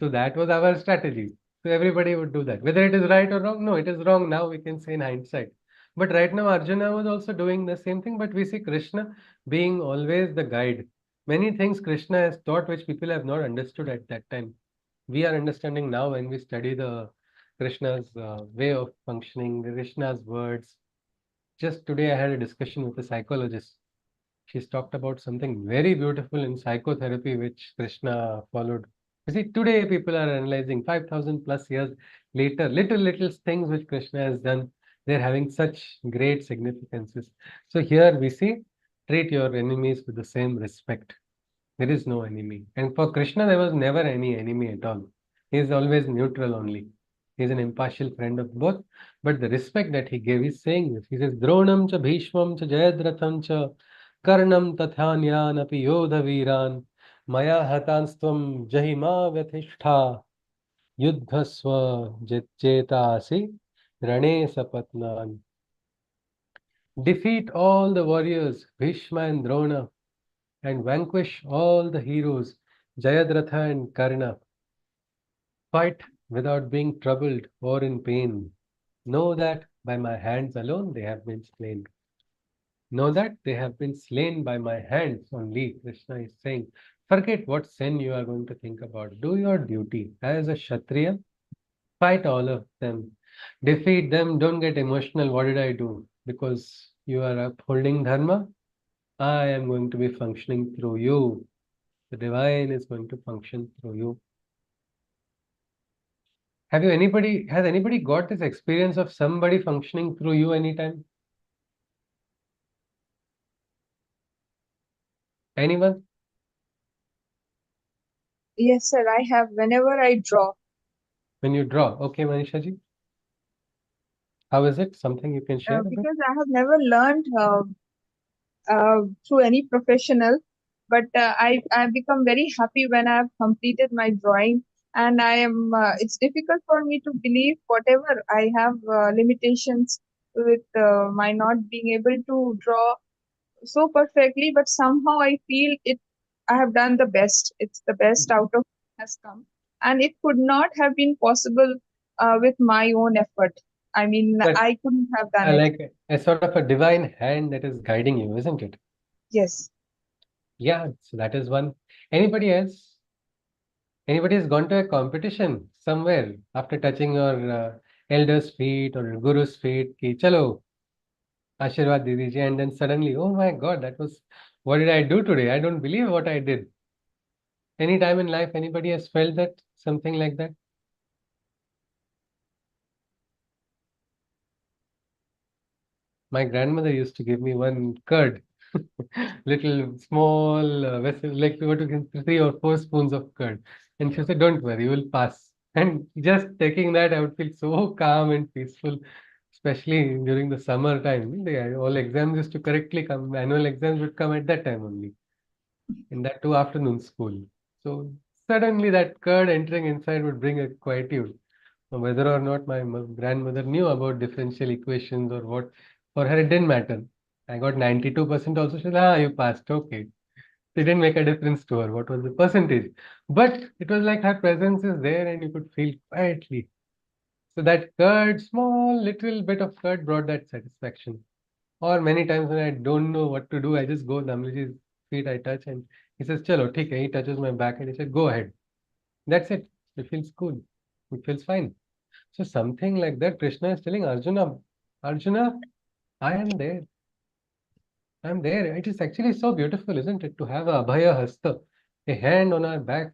So that was our strategy. So everybody would do that. Whether it is right or wrong, no, it is wrong now, we can say in hindsight. But right now, Arjuna was also doing the same thing, but we see Krishna being always the guide. Many things Krishna has taught which people have not understood at that time. We are understanding now when we study the Krishna's way of functioning, the Krishna's words. Just today I had a discussion with a psychologist. She's talked about something very beautiful in psychotherapy, which Krishna followed. You see, today people are analyzing 5,000 plus years later, little things which Krishna has done. They're having such great significances. So here we see, treat your enemies with the same respect. There is no enemy. And for Krishna, there was never any enemy at all. He is always neutral only. He is an impartial friend of both. But the respect that he gave, he's saying this. He says, Dronam cha Bhishmam cha Jayadratham cha Karnam tathanyan api yodha viran maya hatanstvam jahima vyathishta yuddhasva jetasi rane sapatnan. Defeat all the warriors, Bhishma and Drona, and vanquish all the heroes, Jayadratha and Karna. Fight without being troubled or in pain. Know that by my hands alone they have been slain. Know that they have been slain by my hands only, Krishna is saying. Forget what sin you are going to think about. Do your duty as a Kshatriya. Fight all of them. Defeat them. Don't get emotional. What did I do? Because you are upholding dharma. I am going to be functioning through you. The divine is going to function through you. Has anybody got this experience of somebody functioning through you anytime? Anyone? Yes, sir. I have whenever I draw. When you draw. Okay, Manisha ji. How is it? Something you can share a bit? Because I have never learned through any professional, but I become very happy when I have completed my drawing, and I am. It's difficult for me to believe whatever I have limitations with my not being able to draw so perfectly, but somehow I feel it. I have done the best. It's the best out of has come, and it could not have been possible with my own effort. I mean, But I couldn't have done it. like a sort of a divine hand that is guiding you, isn't it? Yes. Yeah, so that is one. Anybody else? Anybody has gone to a competition somewhere after touching your elder's feet or your guru's feet? Ki, chalo, Ashirwad de dijiye, and then suddenly, oh my God, what did I do today? I don't believe what I did. Any time in life, anybody has felt that? Something like that? My grandmother used to give me one curd, little small vessel, like what you can 3 or 4 spoons of curd. And she said, don't worry, you will pass. And just taking that, I would feel so calm and peaceful, especially during the summer time. All exams used to correctly come, annual exams would come at that time only, in that too afternoon school. So suddenly that curd entering inside would bring a quietude. Whether or not my grandmother knew about differential equations or what, for her it didn't matter. I got 92% also. She said, you passed. Okay. It didn't make a difference to her. What was the percentage? But it was like her presence is there and you could feel quietly. So that curd, small little bit of curd brought that satisfaction. Or many times when I don't know what to do, I just go Damliji's feet, I touch and he says, Chalo, theek hai. He touches my back and he said, go ahead. That's it. It feels cool. It feels fine. So something like that, Krishna is telling Arjuna, Arjuna, I am there. I'm there. It is actually so beautiful, isn't it? To have a Abhaya Hasta, a hand on our back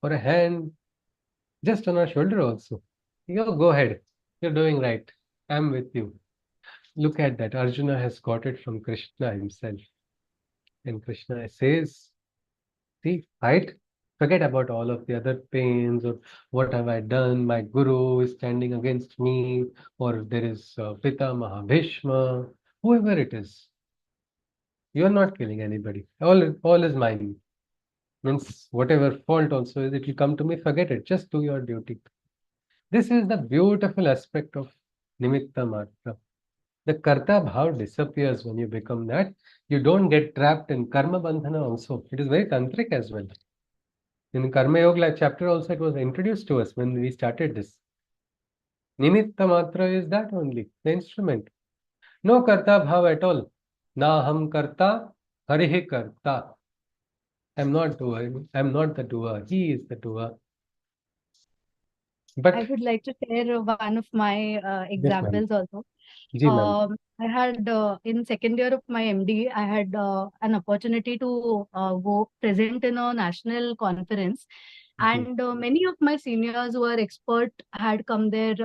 or a hand just on our shoulder also. Go ahead. You're doing right. I'm with you. Look at that. Arjuna has got it from Krishna himself. And Krishna says, see, fight. Forget about all of the other pains or what have I done. My guru is standing against me, or there is Pita Mahabhishma, whoever it is. You are not killing anybody. All is mine. Means whatever fault also is, it will come to me. Forget it. Just do your duty. This is the beautiful aspect of Nimitta Matra. The Karta Bhav disappears when you become that. You don't get trapped in Karma Bandhana also. It is very tantric as well. In Karma Yoga chapter also it was introduced to us when we started this. Nimitta Matra is that only, the instrument. No Karta Bhav at all. Na ham Karta, Harihi Karta. I'm not doer. I'm not the doer. He is the doer. I But would like to share one of my yes, ma'am. examples also. Ji, ma'am. I had in second year of my MD, I had an opportunity to go present in a national conference, Mhm. and many of my seniors who are expert had come there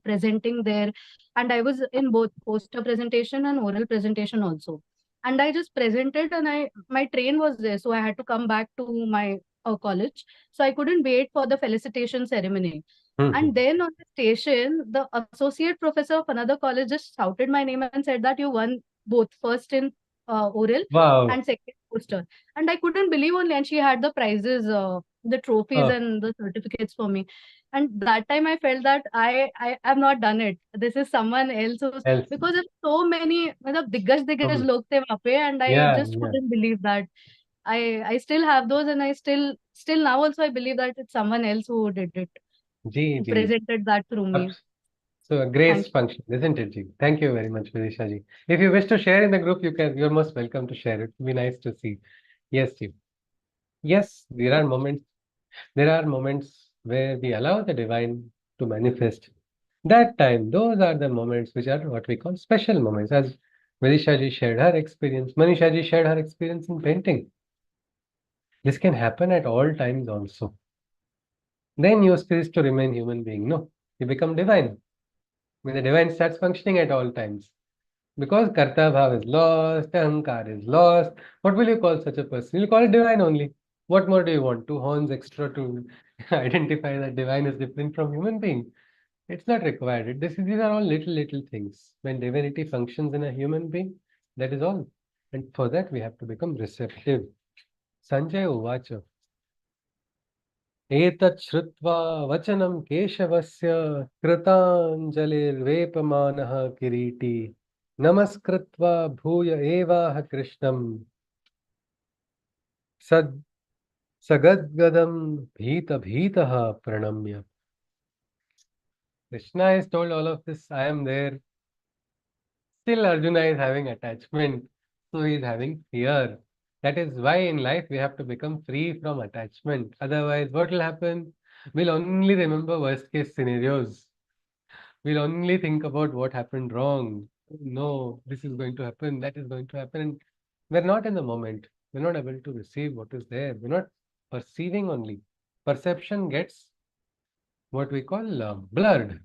presenting there, and I was in both poster presentation and oral presentation also. And I just presented, and I my train was there, so I had to come back to my college, so I couldn't wait for the felicitation ceremony. And Mhm. then on the station, the associate professor of another college just shouted my name and said that you won both first in oral Wow. and second poster. And I couldn't believe only, and she had the prizes, the trophies Oh, and the certificates for me. And that time I felt that I have not done it. This is someone else who's, else. because there's so many मतलब दिग्गज Mhm. लोग थे वहाँ पे, and I Yeah, just yeah. couldn't believe that. I still have those, and I still now also I believe that it's someone else who did it, Ji, who ji. presented that through me. So a grace Thank you. function, isn't it, Ji? Thank you very much, Vidisha ji. If you wish to share in the group, you're most welcome to share. It would be nice to see. Yes, Ji. Yes, there are moments where we allow the divine to manifest. That time, those are the moments which are what we call special moments. As Vidisha ji shared her experience, Manisha ji shared her experience in painting. This can happen at all times also. Then you cease to remain human being. No, you become divine. When the divine starts functioning at all times. Because Karta Bhav is lost, Ahankar is lost. What will you call such a person? You'll call it divine only. What more do you want? Two horns extra to identify that divine is different from human being. It's not required. These are all little things. When divinity functions in a human being, that is all. And for that, we have to become receptive. Sanjay Uvacha. एतत् श्रुत्वा वचनं केशवस्य कृताञ्जलिर्वेपमानः किरीटी नमस्कृत्वा भूय एवाह कृष्णं सद् सगद्गदं भीतः प्रणम्य. Krishna has told all of this, I am there. Still Arjuna is having attachment, so he is having fear. That is why in life we have to become free from attachment. Otherwise, what will happen? We'll only remember worst case scenarios. We'll only think about what happened wrong. No, this is going to happen, that is going to happen. And we're not in the moment. We're not able to receive what is there. We're not perceiving only. Perception gets what we call blurred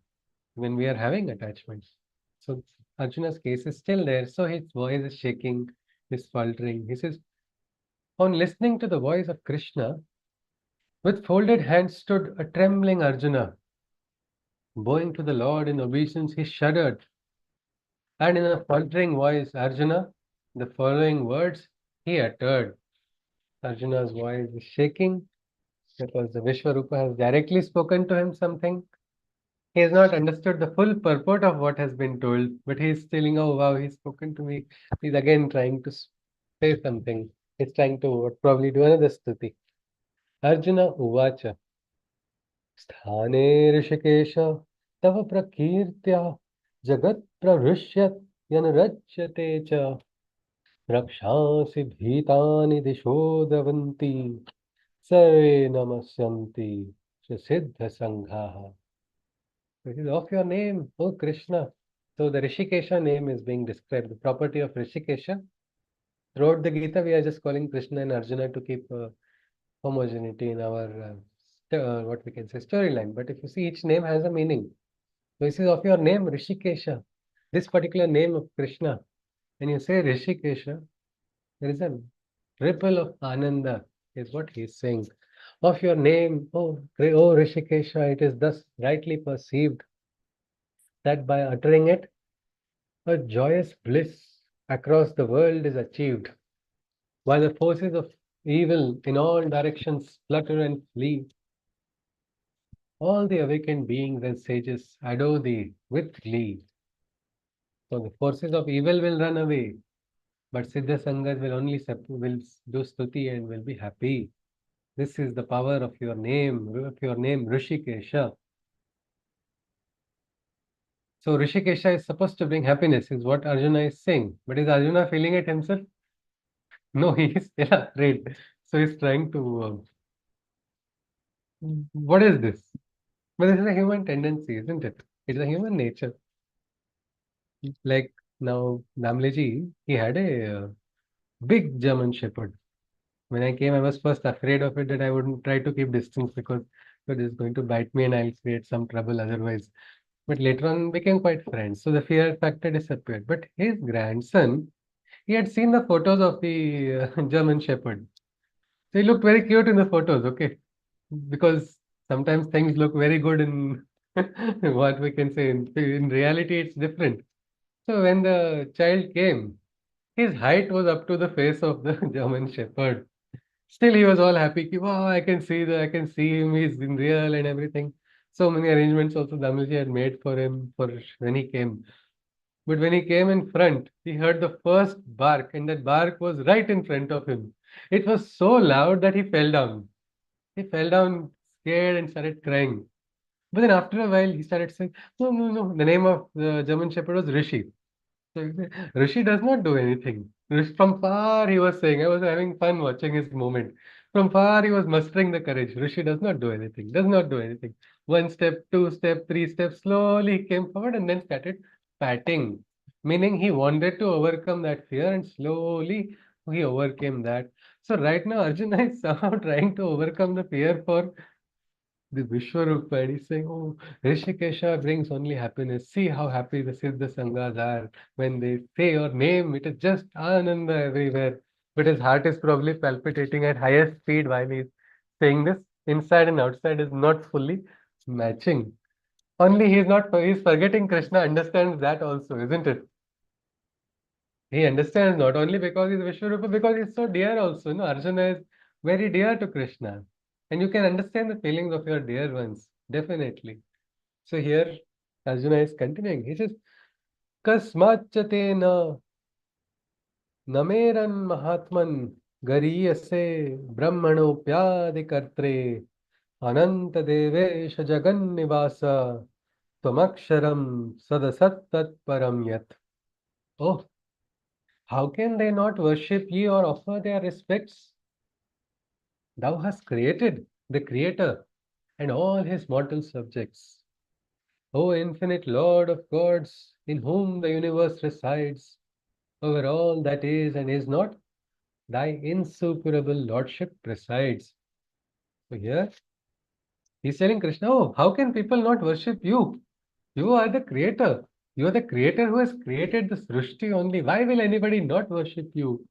when we are having attachments. So Arjuna's case is still there. So his voice is shaking, he's faltering. He says, on listening to the voice of Krishna, with folded hands stood a trembling Arjuna. Bowing to the Lord in obeisance, he shuddered. And in a faltering voice, Arjuna, the following words he uttered. Arjuna's voice is shaking because the Vishwarupa has directly spoken to him something. He has not understood the full purport of what has been told, but he is feeling, oh wow, he's spoken to me. He's again trying to say something. He's trying to probably do another stuti. Arjuna Uvacha. स्थाने ऋषिकेश तव प्रकीर्त्या जगत् प्रहृष्यत् यनरच्यते च रक्षांसि भीतानि दिशो द्रवन्ति सर्वे नमस्यन्ति सिद्ध संघाः. This is of your name, O Krishna. So the Rishikesha name is being described, the property of Rishikesha. Throughout the Gita, we are just calling Krishna and Arjuna to keep homogeneity in our what we can say storyline. But if you see, each name has a meaning. So this is of your name, Rishikesha. This particular name of Krishna. When you say Rishikesha, there is a ripple of Ananda, is what he is saying. Of your name, oh Rishikesha, it is thus rightly perceived that by uttering it, a joyous bliss across the world is achieved, while the forces of evil in all directions flutter and flee. All the awakened beings and sages adore thee with glee. So the forces of evil will run away, but Siddha Sangas will only will do stuti and will be happy. This is the power of your name, Rishikesha. So Rishikesha is supposed to bring happiness, is what Arjuna is saying. But is Arjuna feeling it himself? No, he is still afraid. So he's trying to. What is this? But this is a human tendency, isn't it? It's a human nature. Like now, Namleji, he had a big German Shepherd. When I came, I was first afraid of it that I wouldn't try to keep distance because it is going to bite me and I'll create some trouble otherwise. But later on, became quite friends. So the fear factor disappeared. But his grandson, he had seen the photos of the German Shepherd. So he looked very cute in the photos, okay? Because sometimes things look very good in what we can say. In reality, it's different. So when the child came, his height was up to the face of the German Shepherd. Still, he was all happy. Ki, wow, I can see him. He's in real and everything. So many arrangements also Damilji had made for him for when he came. But when he came in front, he heard the first bark, and that bark was right in front of him. It was so loud that he fell down. He fell down scared and started crying. But then after a while, he started saying, no, no, no. The name of the German Shepherd was Rishi. So he said, Rishi does not do anything. From far, he was saying, I was having fun watching his movement. From far, he was mustering the courage. Rishi does not do anything, does not do anything. One step, two step, three steps, slowly he came forward and then started patting, meaning he wanted to overcome that fear and slowly he overcame that. So right now, Arjuna is somehow trying to overcome the fear for the Vishwaroopam, he's saying, oh, Rishikesha brings only happiness. See how happy the Siddha Sanghas are. When they say your name, it is just Ananda everywhere. But his heart is probably palpitating at highest speed while he's saying this. Inside and outside is not fully matching. Only he's forgetting Krishna understands that also, isn't it? He understands not only because he's Vishwarupa, because he's so dear also. No, Arjuna is very dear to Krishna. And you can understand the feelings of your dear ones, definitely. So here Arjuna is continuing. He says, Kasmachate na nameran mahatman gariyase brahmanopyadi kartre ananta devesha jagan nivasa twamaksharam sadasat tat param yat. Oh, how can they not worship ye or offer their respects? Thou hast created the Creator and all his mortal subjects. O infinite Lord of gods, in whom the universe resides, over all that is and is not, thy insuperable lordship presides. So here he's telling Krishna, oh, how can people not worship you? You are the creator. You are the creator who has created this Srishti only. Why will anybody not worship you?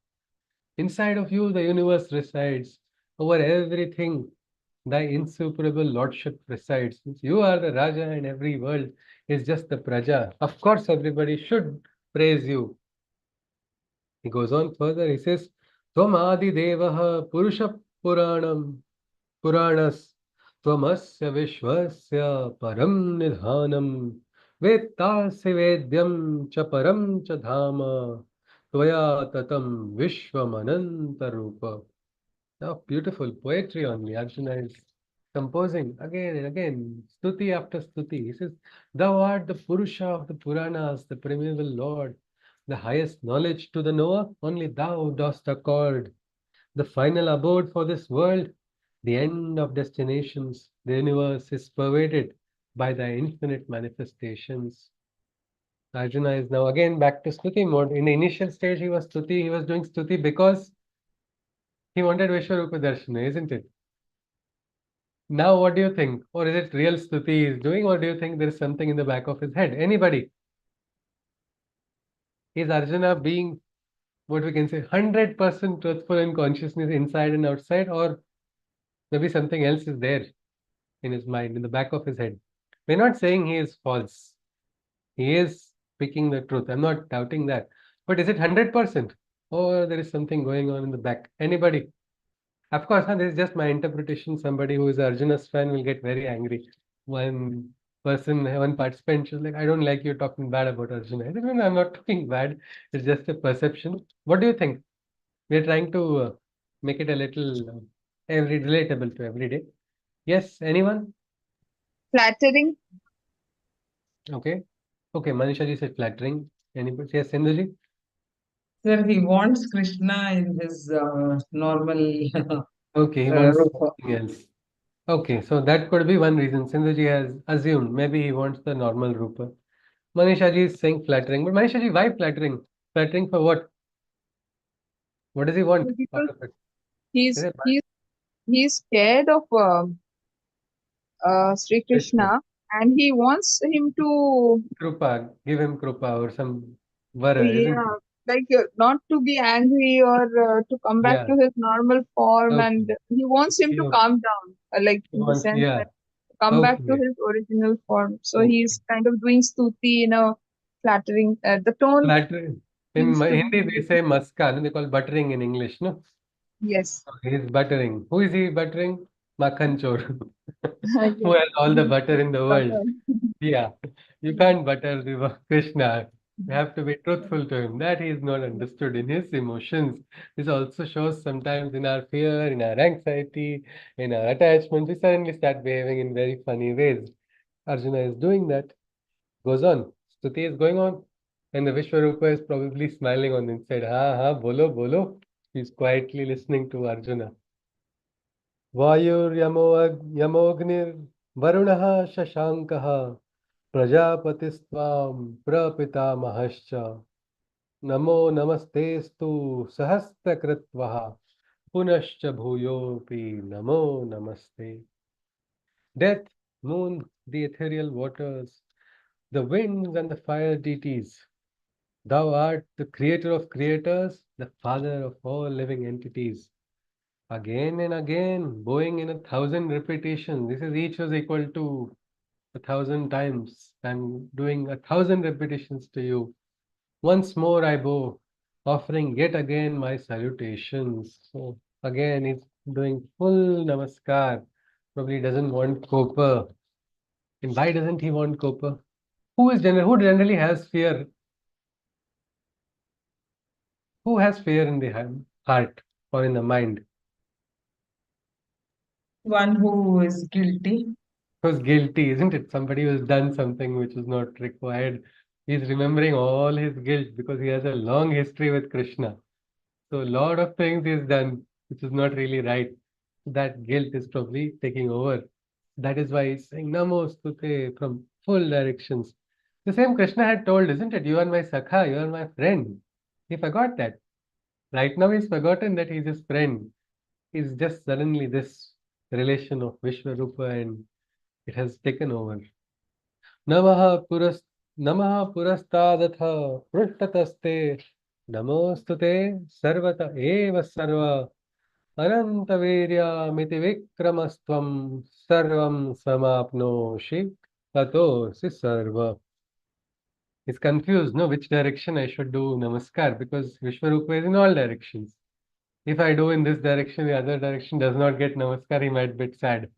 Inside of you, the universe resides. Over everything, thy insuperable lordship resides. You are the Raja and every world is just the Praja. Of course, everybody should praise you. He goes on further. He says, Tvam Adi Devaha Purusha Puranam Puranas Tvamasya Vishwasya Param Nidhanam Vettasi Vedyam Cha Param Cha Dhama Tvaya Tatam Vishwamananta Rupa. Now, beautiful poetry only. Arjuna is composing again and again, stuti after stuti. He says, Thou art the Purusha of the Puranas, the primeval Lord, the highest knowledge to the knower, only thou dost accord. The final abode for this world, the end of destinations, the universe is pervaded by thy infinite manifestations. Arjuna is now again back to stuti mode. In the initial stage, he was doing stuti because he wanted Vishwarupa Darshana, isn't it? Now, what do you think? Or is it real stuti he's doing, or do you think there is something in the back of his head? Anybody? Is Arjuna being, what we can say, 100% truthful in consciousness inside and outside, or maybe something else is there in his mind, in the back of his head? We're not saying he is false. He is speaking the truth. I'm not doubting that. But is it 100%? Or there is something going on in the back? Anybody? Of course, this is just my interpretation. Somebody who is Arjuna's fan will get very angry. One participant was like, I don't like you talking bad about Arjuna. I said, no, no, I'm not talking bad. It's just a perception. What do you think? We're trying to make it a little every relatable to every day. Yes, anyone? Flattering. Okay. Okay, Manisha ji said flattering. Anybody? Yes, Sindhuji? Sir, he wants Krishna in his normal Okay, he wants rupa. something else. Okay, so that could be one reason. Sindhuji has assumed maybe he wants the normal Rupa. Manisha ji is saying flattering, but Manisha ji, why flattering? Flattering for what? What does he want out Because of it? Is he's it he's he's scared of Sri Krishna? Krishna, and he wants him to, Krupa, give him Krupa or some Vara, isn't yeah, it? like not to be angry or to come back Yeah. to his normal form, Okay. and he wants him to Yeah. calm down, like He in the wants, sense yeah. that come back to Okay. his original form. So Okay. he's kind of doing stuti in a flattering. The tone Flattering. In seems to Hindi, they be, say maska, no? They call buttering in English, no? yes. He's buttering. Who is he buttering? Makhan Chor. Who Yes. has all the butter in the But, world. Yeah. You can't butter the Krishna. You have to be truthful to him. That he is not understood in his emotions. This also shows sometimes in our fear, in our anxiety, in our attachment, we suddenly start behaving in very funny ways. Arjuna is doing that. Goes on. Stuti is going on. And the Vishwarupa is probably smiling on the inside. Ha ha, bolo, bolo. He's quietly listening to Arjuna. वायुर्यमोऽग्निर्वरुणः शशाङ्कः प्रजापतिस्त्वां प्रपितामहश्च नमो नमस्तेस्तु सहस्रकृत्वः पुनश्च भूयोऽपि नमो नमस्ते. Death, moon, the ethereal waters, the winds and the fire deities. Thou art the creator of creators, the father of all living entities. Again and again, bowing in 1,000 repetitions. This is each was equal to 1,000 times. I'm doing 1,000 repetitions to you. Once more I bow, offering yet again my salutations. So again, he's doing full namaskar. Probably doesn't want copper. And why doesn't he want copper? Who generally has fear? Who has fear in the heart or in the mind? One who is guilty. Was guilty, isn't it? Somebody who's done something which is not required. He's remembering all his guilt because he has a long history with Krishna. So a lot of things he's done which is not really right. That guilt is probably taking over. That is why he's saying Namostute from full directions. The same Krishna had told, isn't it? You are my Sakha, you are my friend. He forgot that. Right now he's forgotten that he's his friend. He's just suddenly this relation of Vishwarupa and it has taken over. नमः पुरस् नमः पुरस्तादथ पृष्ठतस्ते नमोस्तुते सर्वत एव सर्व अनन्तवीर्यामिति विक्रमस्त्वं सर्वं समाप्नोषि ततोऽसि सर्व. He's confused, no, which direction I should do namaskar because Vishwarupa is in all directions. If I do in this direction, the other direction does not get namaskar, he might be sad.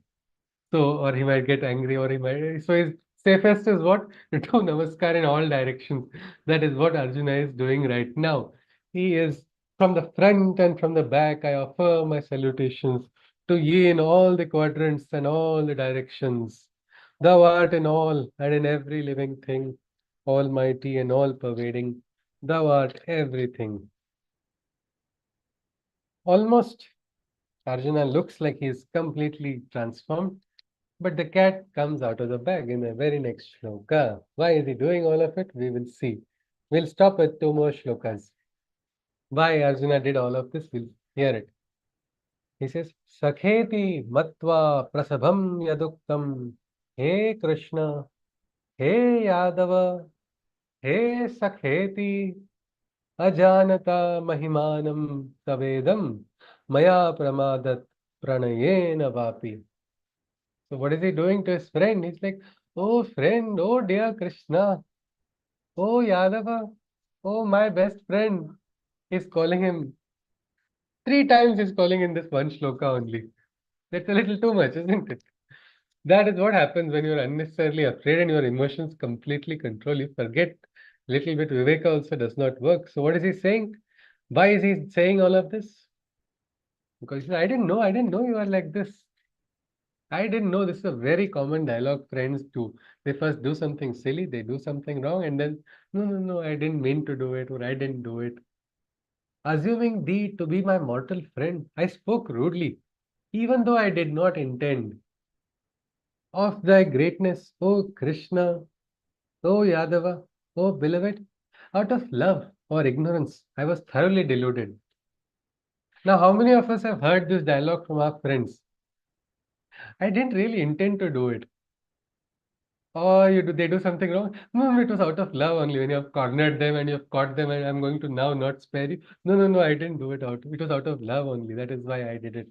So, or he might get angry, or he might. So, his safest is what? To do namaskar in all directions. That is what Arjuna is doing right now. He is from the front and from the back. I offer my salutations to ye in all the quadrants and all the directions. Thou art in all and in every living thing, almighty and all pervading. Thou art everything. Almost Arjuna looks like he is completely transformed. But the cat comes out of the bag in the very next shloka. Why is he doing all of it? We will see. We'll stop at two more shlokas. Why Arjuna did all of this, we'll hear it. He says, Sakheti matva prasabham yaduktam. He Krishna, he Yadava, he Sakheti, ajanata mahimanam tavedam, maya pramadat pranayena vapi. So what is he doing to his friend? He's like, oh friend, oh dear Krishna, oh Yadava, oh my best friend. He's calling him 3 times. He's calling in this one shloka only. That's a little too much, isn't it? That is what happens when you're unnecessarily afraid and your emotions completely control you. Forget little bit. Viveka also does not work. So what is he saying? Why is he saying all of this? Because he said, I didn't know you are like this. I didn't know this is a very common dialogue friends do. They first do something silly, they do something wrong, and then, no, I didn't mean to do it, or I didn't do it. Assuming thee to be my mortal friend, I spoke rudely, even though I did not intend. Of thy greatness, O Krishna, Oh, Yadava, oh, beloved, out of love or ignorance, I was thoroughly deluded. Now, how many of us have heard this dialogue from our friends? I didn't really intend to do it. Oh, they do something wrong. No, it was out of love only. When you have cornered them and you have caught them, and I'm going to now not spare you. No, I didn't do it out. It was out of love only. That is why I did it.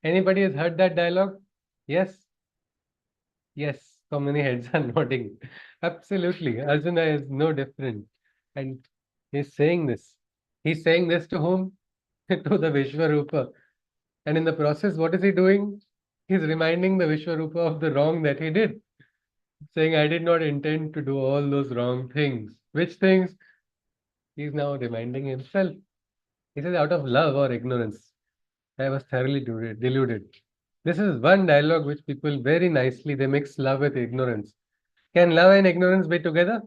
Anybody has heard that dialogue? Yes, yes. So many heads are nodding. Absolutely. Arjuna is no different. And he's saying this. He's saying this to whom? To the Vishwarupa. And in the process, what is he doing? He's reminding the Vishwarupa of the wrong that he did, saying, I did not intend to do all those wrong things. Which things? He's now reminding himself. He says, out of love or ignorance, I was thoroughly deluded. This is one dialogue which people very nicely, they mix love with ignorance. Can love and ignorance be together?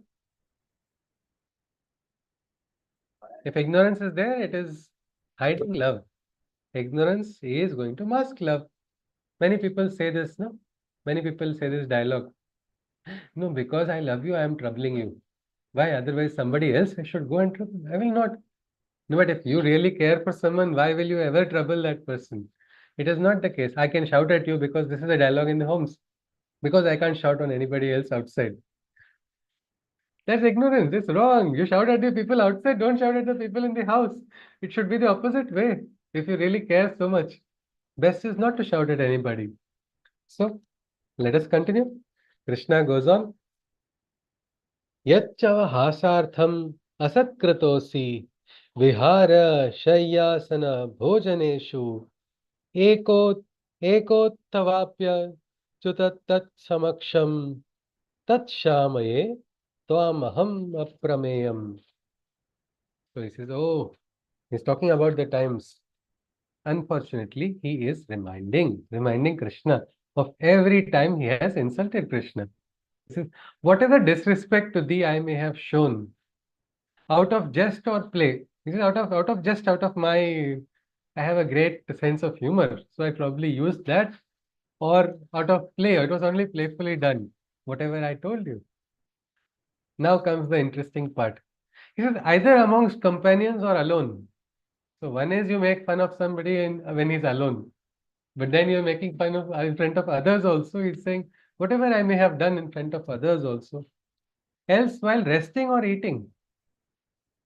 If ignorance is there, it is hiding love. Ignorance is going to mask love. Many people say this, no? Many people say this dialogue. No, because I love you, I am troubling you. Why? Otherwise, somebody else should go and trouble. I will not. No, but if you really care for someone, why will you ever trouble that person? It is not the case. I can shout at you because this is a dialogue in the homes. Because I can't shout on anybody else outside. That's ignorance. It's wrong. You shout at the people outside, don't shout at the people in the house. It should be the opposite way. If you really care so much, best is not to shout at anybody. So, let us continue. Krishna goes on. Yachava hasartham asatkratosi vihara shayyasana bhojaneshu eko ekottavapya chutat tat samaksham tat shamaye tvam aprameyam. So he says, oh, he's talking about the times. Unfortunately, he is reminding Krishna of every time he has insulted Krishna. He says, whatever disrespect to thee I may have shown, out of jest or play. This is out of my, I have a great sense of humor. So I probably used that, or out of play. It was only playfully done. Whatever I told you. Now comes the interesting part. He says either amongst companions or alone. So one is you make fun of somebody when he's alone. But then you're making fun of in front of others also. He's saying whatever I may have done in front of others also. Else while resting or eating.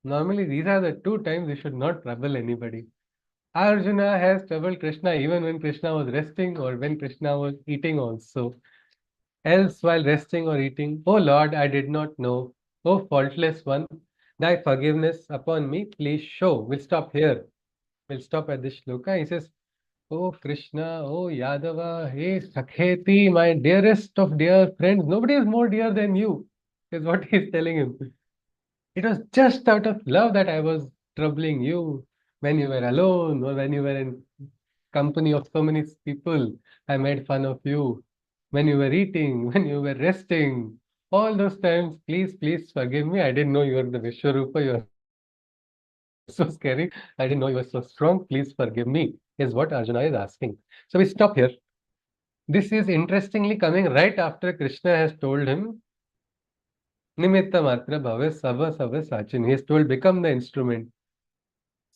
Normally, these are the two times you should not trouble anybody. Arjuna has troubled Krishna even when Krishna was resting or when Krishna was eating also. Else, while resting or eating, O Lord, I did not know. O faultless one, thy forgiveness upon me, please show. We'll stop here. We'll stop at this shloka. He says, O Krishna, O Yadava, hey Sakheti, my dearest of dear friends, nobody is more dear than you, is what he's telling him. It was just out of love that I was troubling you when you were alone or when you were in company of so many people. I made fun of you when you were eating, when you were resting. All those times, please forgive me. I didn't know you were the Vishwarupa. You are so scary. I didn't know you were so strong. Please forgive me, is what Arjuna is asking. So we stop here. This is interestingly coming right after Krishna has told him Nimitta matra bhave sava sava sachin. He is told become the instrument.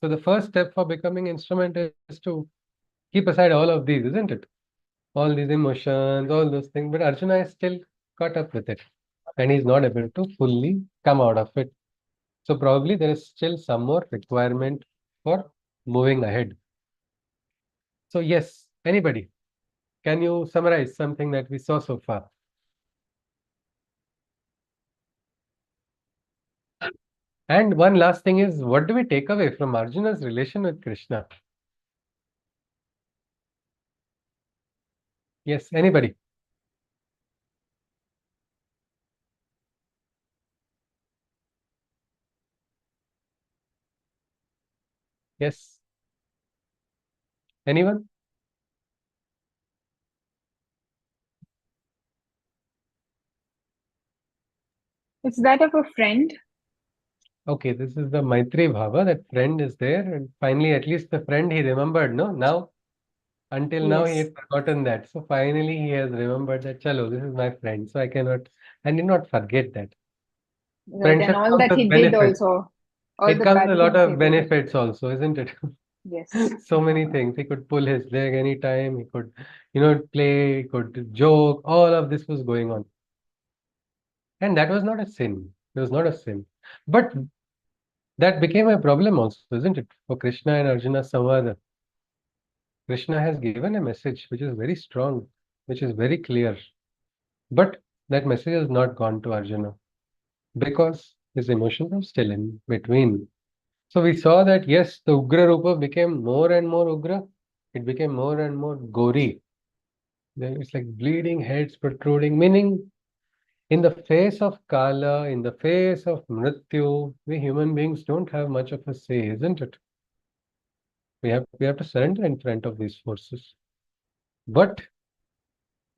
So the first step for becoming instrument is to keep aside all of these, isn't it? All these emotions, all those things. But Arjuna is still caught up with it. And he's not able to fully come out of it. So probably there is still some more requirement for moving ahead. So yes, anybody, can you summarize something that we saw so far? And one last thing is, what do we take away from Arjuna's relation with Krishna? Yes, anybody? Yes. Anyone? It's that of a friend. Okay, this is the Maitri Bhava, that friend is there, and finally, at least the friend he remembered, no? Now, until now, he Yes. had forgotten that. So finally, he has remembered that, chalo, this is my friend, so I did not forget that. Right, and Friendship all comes that with he did benefits. also, all It the comes bad a lot things he of did. benefits also, isn't it? Yes. So many things. He could pull his leg anytime. He could, play. He could joke. All of this was going on, and that was not a sin. It was not a sin, but that became a problem also, isn't it? For Krishna and Arjuna Samvada. Krishna has given a message which is very strong, which is very clear, but that message has not gone to Arjuna because his emotions are still in between. So we saw that yes, the Ugra Rupa became more and more Ugra. It became more and more gory. Then it's like bleeding heads protruding, meaning in the face of Kala, in the face of Mrityu, we human beings don't have much of a say, isn't it? We have to surrender in front of these forces. But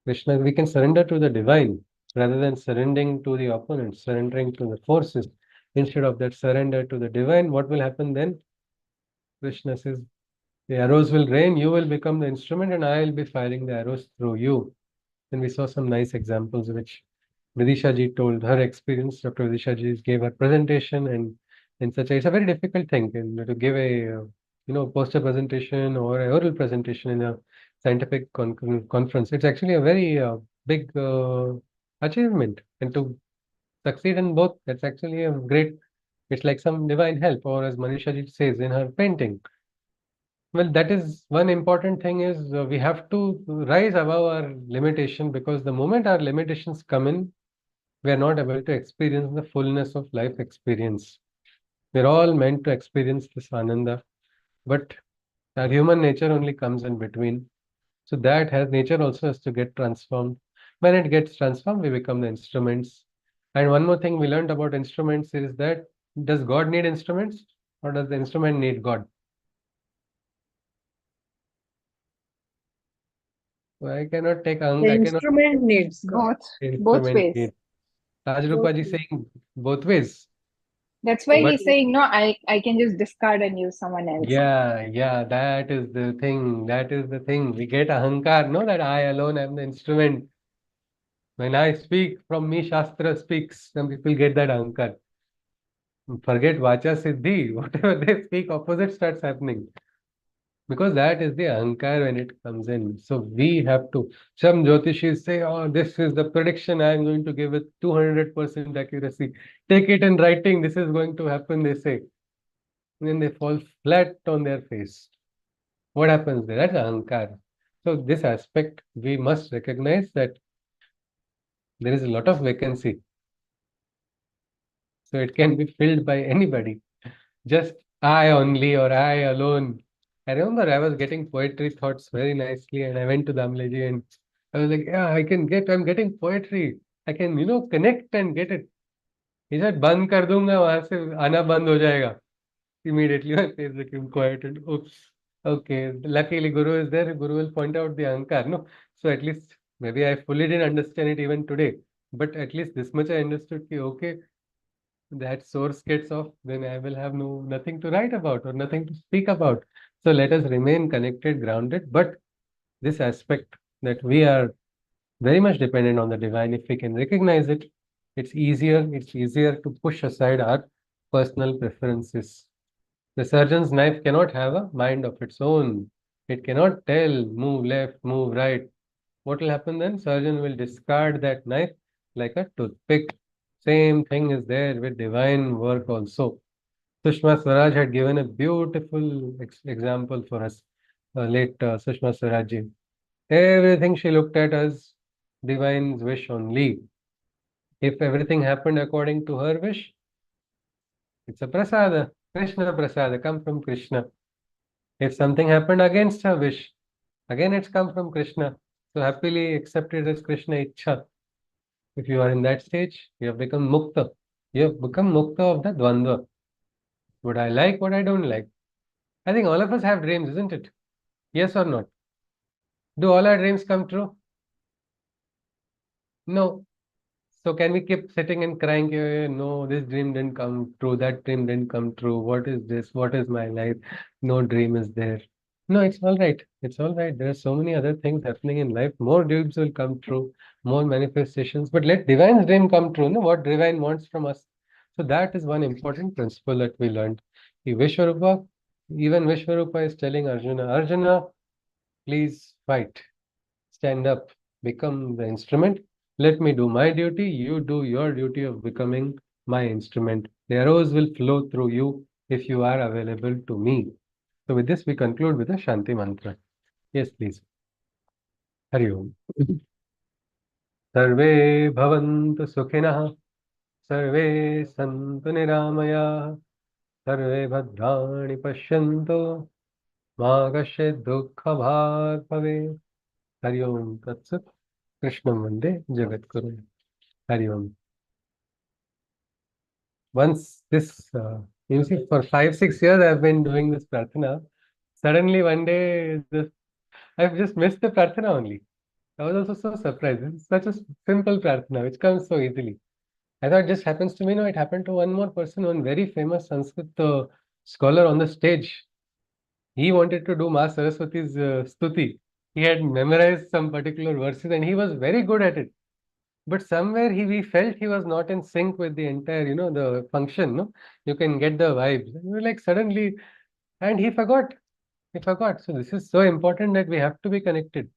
Krishna, we can surrender to the divine rather than surrendering to the opponent, surrendering to the forces. Instead of that surrender to the divine, what will happen then? Krishna says, the arrows will rain, you will become the instrument, and I will be firing the arrows through you. And we saw some nice examples which Vidisha ji told her experience. Dr. Vidisha ji gave her presentation, and in such it's a very difficult thing to give a poster presentation or a oral presentation in a scientific conference. It's actually a very big achievement, and to succeed in both, that's actually a great. It's like some divine help, or as Manisha ji says in her painting. Well, that is one important thing is we have to rise above our limitation, because the moment our limitations come in, we are not able to experience the fullness of life experience. We're all meant to experience this Ananda, but our human nature only comes in between. So that has nature also has to get transformed. When it gets transformed, we become the instruments. And one more thing we learned about instruments is that does God need instruments, or does the instrument need God? So I cannot take The I cannot instrument needs God. Both instrument ways. need. Rajrupa ji saying both ways. That's why But he's saying, no, I can just discard and use someone else. yeah, that is the thing. That is the thing. We get ahankar, no, that I alone am the instrument. When I speak, from me Shastra speaks. Some people get that ahankar. Forget Vacha Siddhi. Whatever they speak, opposite starts happening. Because that is the ahankar when it comes in. So we have to. Some Jyotishis say, oh, this is the prediction I am going to give with 200% accuracy. Take it in writing. This is going to happen, they say. And then they fall flat on their face. What happens there? That's ahankar. So this aspect, we must recognize that there is a lot of vacancy. So it can be filled by anybody. Just I only or I alone. I remember I was getting poetry thoughts very nicely, and I went to Damleji and I was like, yeah, I'm getting poetry. I can, connect and get it. He said, बंद कर दूंगा, वहां से आना बंद हो जाएगा. Immediately my face became quiet and oops. Okay, luckily Guru is there. Guru will point out the ahankar. No, so at least maybe I fully didn't understand it even today, but at least this much I understood. Ki, okay, that source gets off, then I will have nothing to write about or nothing to speak about. So let us remain connected, grounded. But this aspect that we are very much dependent on the divine, if we can recognize it, it's easier. It's easier to push aside our personal preferences. The surgeon's knife cannot have a mind of its own. It cannot tell, move left, move right. What will happen then? Surgeon will discard that knife like a toothpick. Same thing is there with divine work also. Sushma Swaraj had given a beautiful example for us, late Sushma Swaraj ji. Everything she looked at as divine's wish only. If everything happened according to her wish, it's a prasada. Krishna prasada, come from Krishna. If something happened against her wish, again it's come from Krishna. So happily accepted as Krishna Ichha. If you are in that stage, you have become mukta. You have become mukta of the dvandva. What I like, what I don't like. I think all of us have dreams, isn't it? Yes or not? Do all our dreams come true? No. So can we keep sitting and crying, no, this dream didn't come true, that dream didn't come true. What is this? What is my life? No dream is there. No, it's all right. It's all right. There are so many other things happening in life. More dreams will come true, more manifestations. But let divine's dream come true. No, what divine wants from us. So that is one important principle that we learned. Even Vishwarupa is telling Arjuna, Arjuna, please fight, stand up, become the instrument. Let me do my duty, you do your duty of becoming my instrument. The arrows will flow through you if you are available to me. So with this, we conclude with a Shanti mantra. Yes, please. Hari Om. सर्वे भवन्तु सुखिनः सर्वे सन्तु निरामयाः सर्वे भद्राणि पश्यन्तु मा कश्चित् दुःखभाग् भवेत् हरि ओम तत्सत् कृष्णं वन्दे जगद्गुरुं हरि ओम once this you see for 5-6 years I've been doing this prarthana. Suddenly one day I've just missed the prarthana only. I was also so surprised. It's such a simple prarthana which comes so easily. I thought it just happens to me. No, it happened to one more person, one very famous Sanskrit scholar on the stage. He wanted to do Ma Saraswati's stuti. He had memorized some particular verses and he was very good at it. But somewhere we felt he was not in sync with the entire, the function. No, you can get the vibes. And we were like suddenly, and he forgot. He forgot. So this is so important that we have to be connected.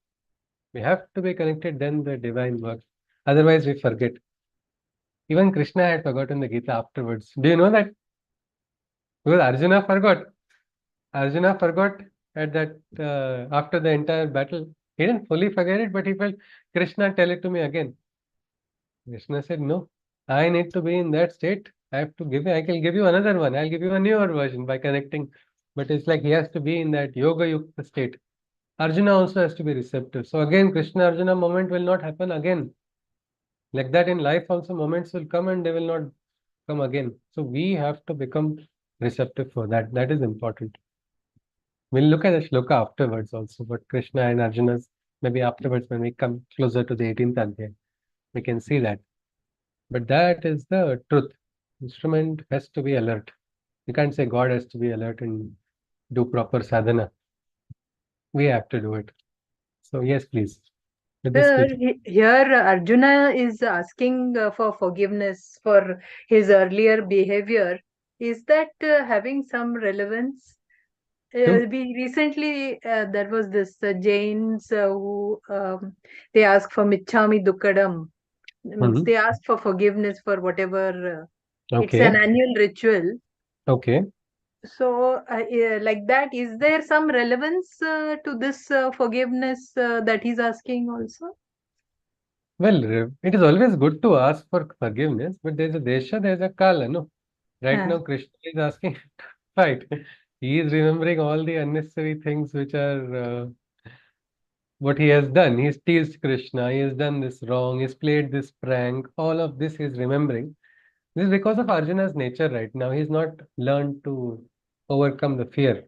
We have to be connected. Then the divine works. Otherwise, we forget. Even Krishna had forgotten the Gita afterwards. Do you know that? Because Arjuna forgot. Arjuna forgot at that after the entire battle. He didn't fully forget it, but he felt, Krishna, tell it to me again. Krishna said, no, I need to be in that state. I can give you another one. I'll give you a newer version by connecting. But it's like he has to be in that yoga yukta state. Arjuna also has to be receptive. So again, Krishna Arjuna moment will not happen again. Like that in life also, moments will come and they will not come again. So we have to become receptive for that. That is important. We'll look at the shloka afterwards also, but Krishna and Arjuna's maybe afterwards when we come closer to the 18th adhyay, we can see that. But that is the truth. Instrument has to be alert. You can't say God has to be alert and do proper sadhana. We have to do it. So yes, please. With this, Sir, here Arjuna is asking for forgiveness for his earlier behavior. Is that having some relevance? We recently there was this Jains who they asked for Michhami Dukkadam. Means they asked for forgiveness for whatever. It's an annual ritual. Okay. So, like that, is there some relevance to this forgiveness that he's asking also? Well, it is always good to ask for forgiveness, but there's a desha, there's a kala, no? Right now, Krishna is asking to fight. He is remembering all the unnecessary things which are what he has done. He's teased Krishna, he has done this wrong, he's played this prank, all of this he's remembering. This is because of Arjuna's nature right now. He's not learned to overcome the fear.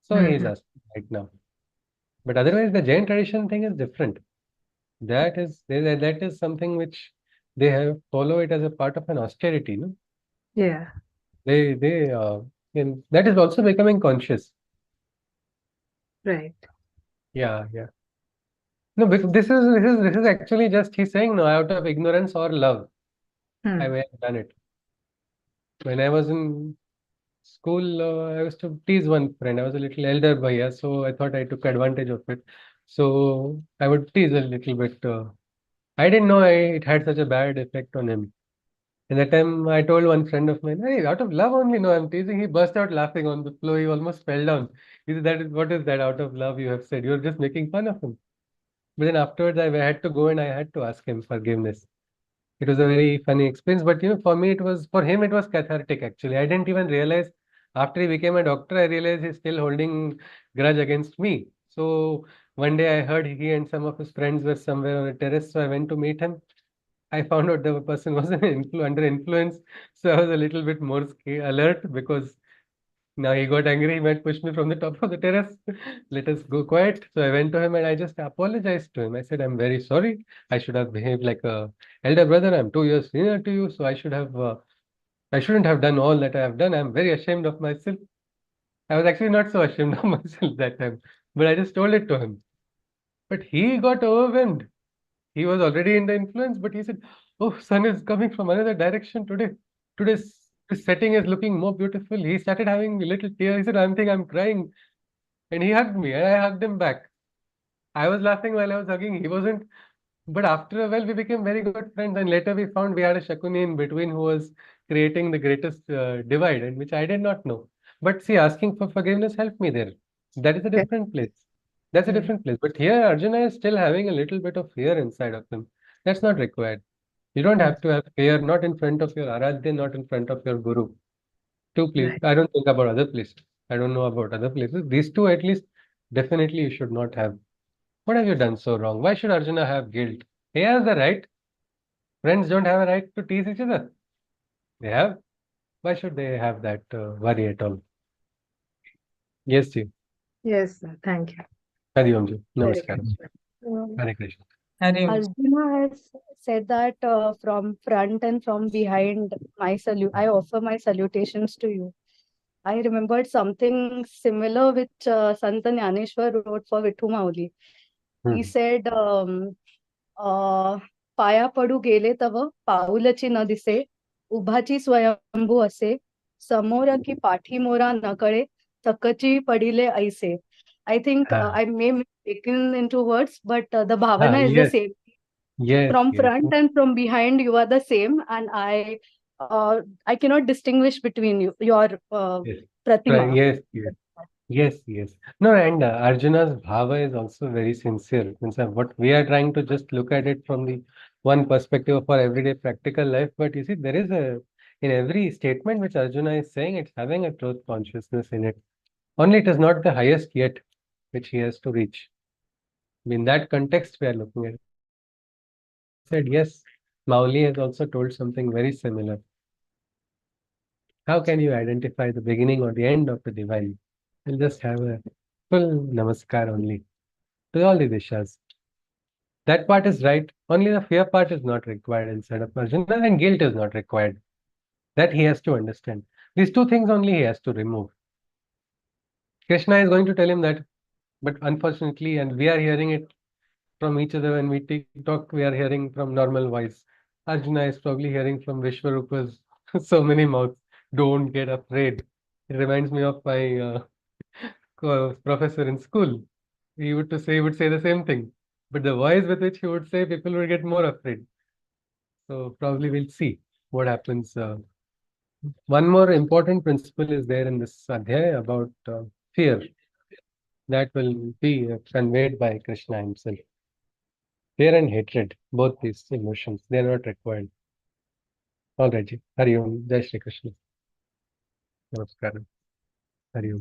So he is asking right now. But otherwise, the Jain tradition thing is different. That is something which they have follow it as a part of an austerity, no? Yeah. That is also becoming conscious. Right. Yeah. No, because this is actually just he's saying no out of ignorance or love. I may have done it. When I was in school, I used to tease one friend. I was a little elder by year, so I thought I took advantage of it. So I would tease a little bit. I didn't know it had such a bad effect on him. And that time I told one friend of mine, hey, out of love only, no, I'm teasing. He burst out laughing on the floor. He almost fell down. He said, what is that out of love you have said? You're just making fun of him. But then afterwards, I had to go and I had to ask him forgiveness. It was a very funny experience, but for him, it was cathartic actually. I didn't even realize after he became a doctor, I realized he's still holding grudge against me. So one day I heard he and some of his friends were somewhere on a terrace, so I went to meet him. I found out the person was under influence, so I was a little bit more alert because now he got angry. He might push me from the top of the terrace. Let us go quiet. So I went to him and I just apologized to him. I said, I'm very sorry. I should have behaved like a elder brother. I'm 2 years senior to you, so I shouldn't have done all that I have done. I'm very ashamed of myself. I was actually not so ashamed of myself that time, but I just told it to him. But he got overwhelmed. He was already in the influence, but he said, oh, sun is coming from another direction today. Today's His setting is looking more beautiful. He started having a little tear. He said, "I think I'm crying." And he hugged me, and I hugged him back. I was laughing while I was hugging. He wasn't. But after a while, we became very good friends. And later we found we had a Shakuni in between who was creating the greatest divide, and which I did not know. But see, asking for forgiveness helped me there. That is a different place. That's a different place. But here, Arjuna is still having a little bit of fear inside of him. That's not required. You don't have to have fear, not in front of your Aradhya, not in front of your Guru. Two places. I don't think about other places. I don't know about other places. These two, at least, definitely you should not have. What have you done so wrong? Why should Arjuna have guilt? He has the right. Friends don't have a right to tease each other. They have. Why should they have that worry at all? Yes, ji. Yes, sir. Thank you. Hari Om ji. Hare Namaskaram. Krishna. Hare Krishna. Hari Om. Arjuna has said that from front and from behind, I offer my salutations to you. I remembered something similar which Sant Jnaneshwar wrote for Vittu Mauli. He said, पाया पडू गेले तव पाऊलची न दिसे उभाची स्वयंभू असे समोर की पाठी मोरा न कळे थकची पडिले ऐसे. I think I may be taken into words, but the bhavana is the Yes. same. Yes. From Yes. front and from behind, you are the same, and I cannot distinguish between you, your Yes. pratima. Yes. Yes. Yes, yes. No, and Arjuna's bhava is also very sincere. Means what we are trying to just look at it from the one perspective of our everyday practical life. But you see, there is in every statement which Arjuna is saying, it's having a truth consciousness in it. Only it is not the highest yet, which he has to reach. In that context, we are looking at it. Said, yes, Mauli has also told something very similar. How can you identify the beginning or the end of the divine? You'll just have a full namaskar only to all the dishas. That part is right. Only the fear part is not required inside of Arjuna, and guilt is not required. That he has to understand. These two things only he has to remove. Krishna is going to tell him that, but unfortunately, and we are hearing it from each other when we talk, we are hearing from normal voice. Arjuna is probably hearing from Vishwarupa's so many mouths. Don't get afraid. It reminds me of my professor in school. He would say the same thing, but the voice with which he would say, people will get more afraid. So probably we'll see what happens. One more important principle is there in this adhyaya about fear that will be conveyed by Krishna himself. Fear and hatred, both these emotions, they are not required. All right, ji. Hari Om. Jai Shri Krishna. Namaskaram. Hari Om.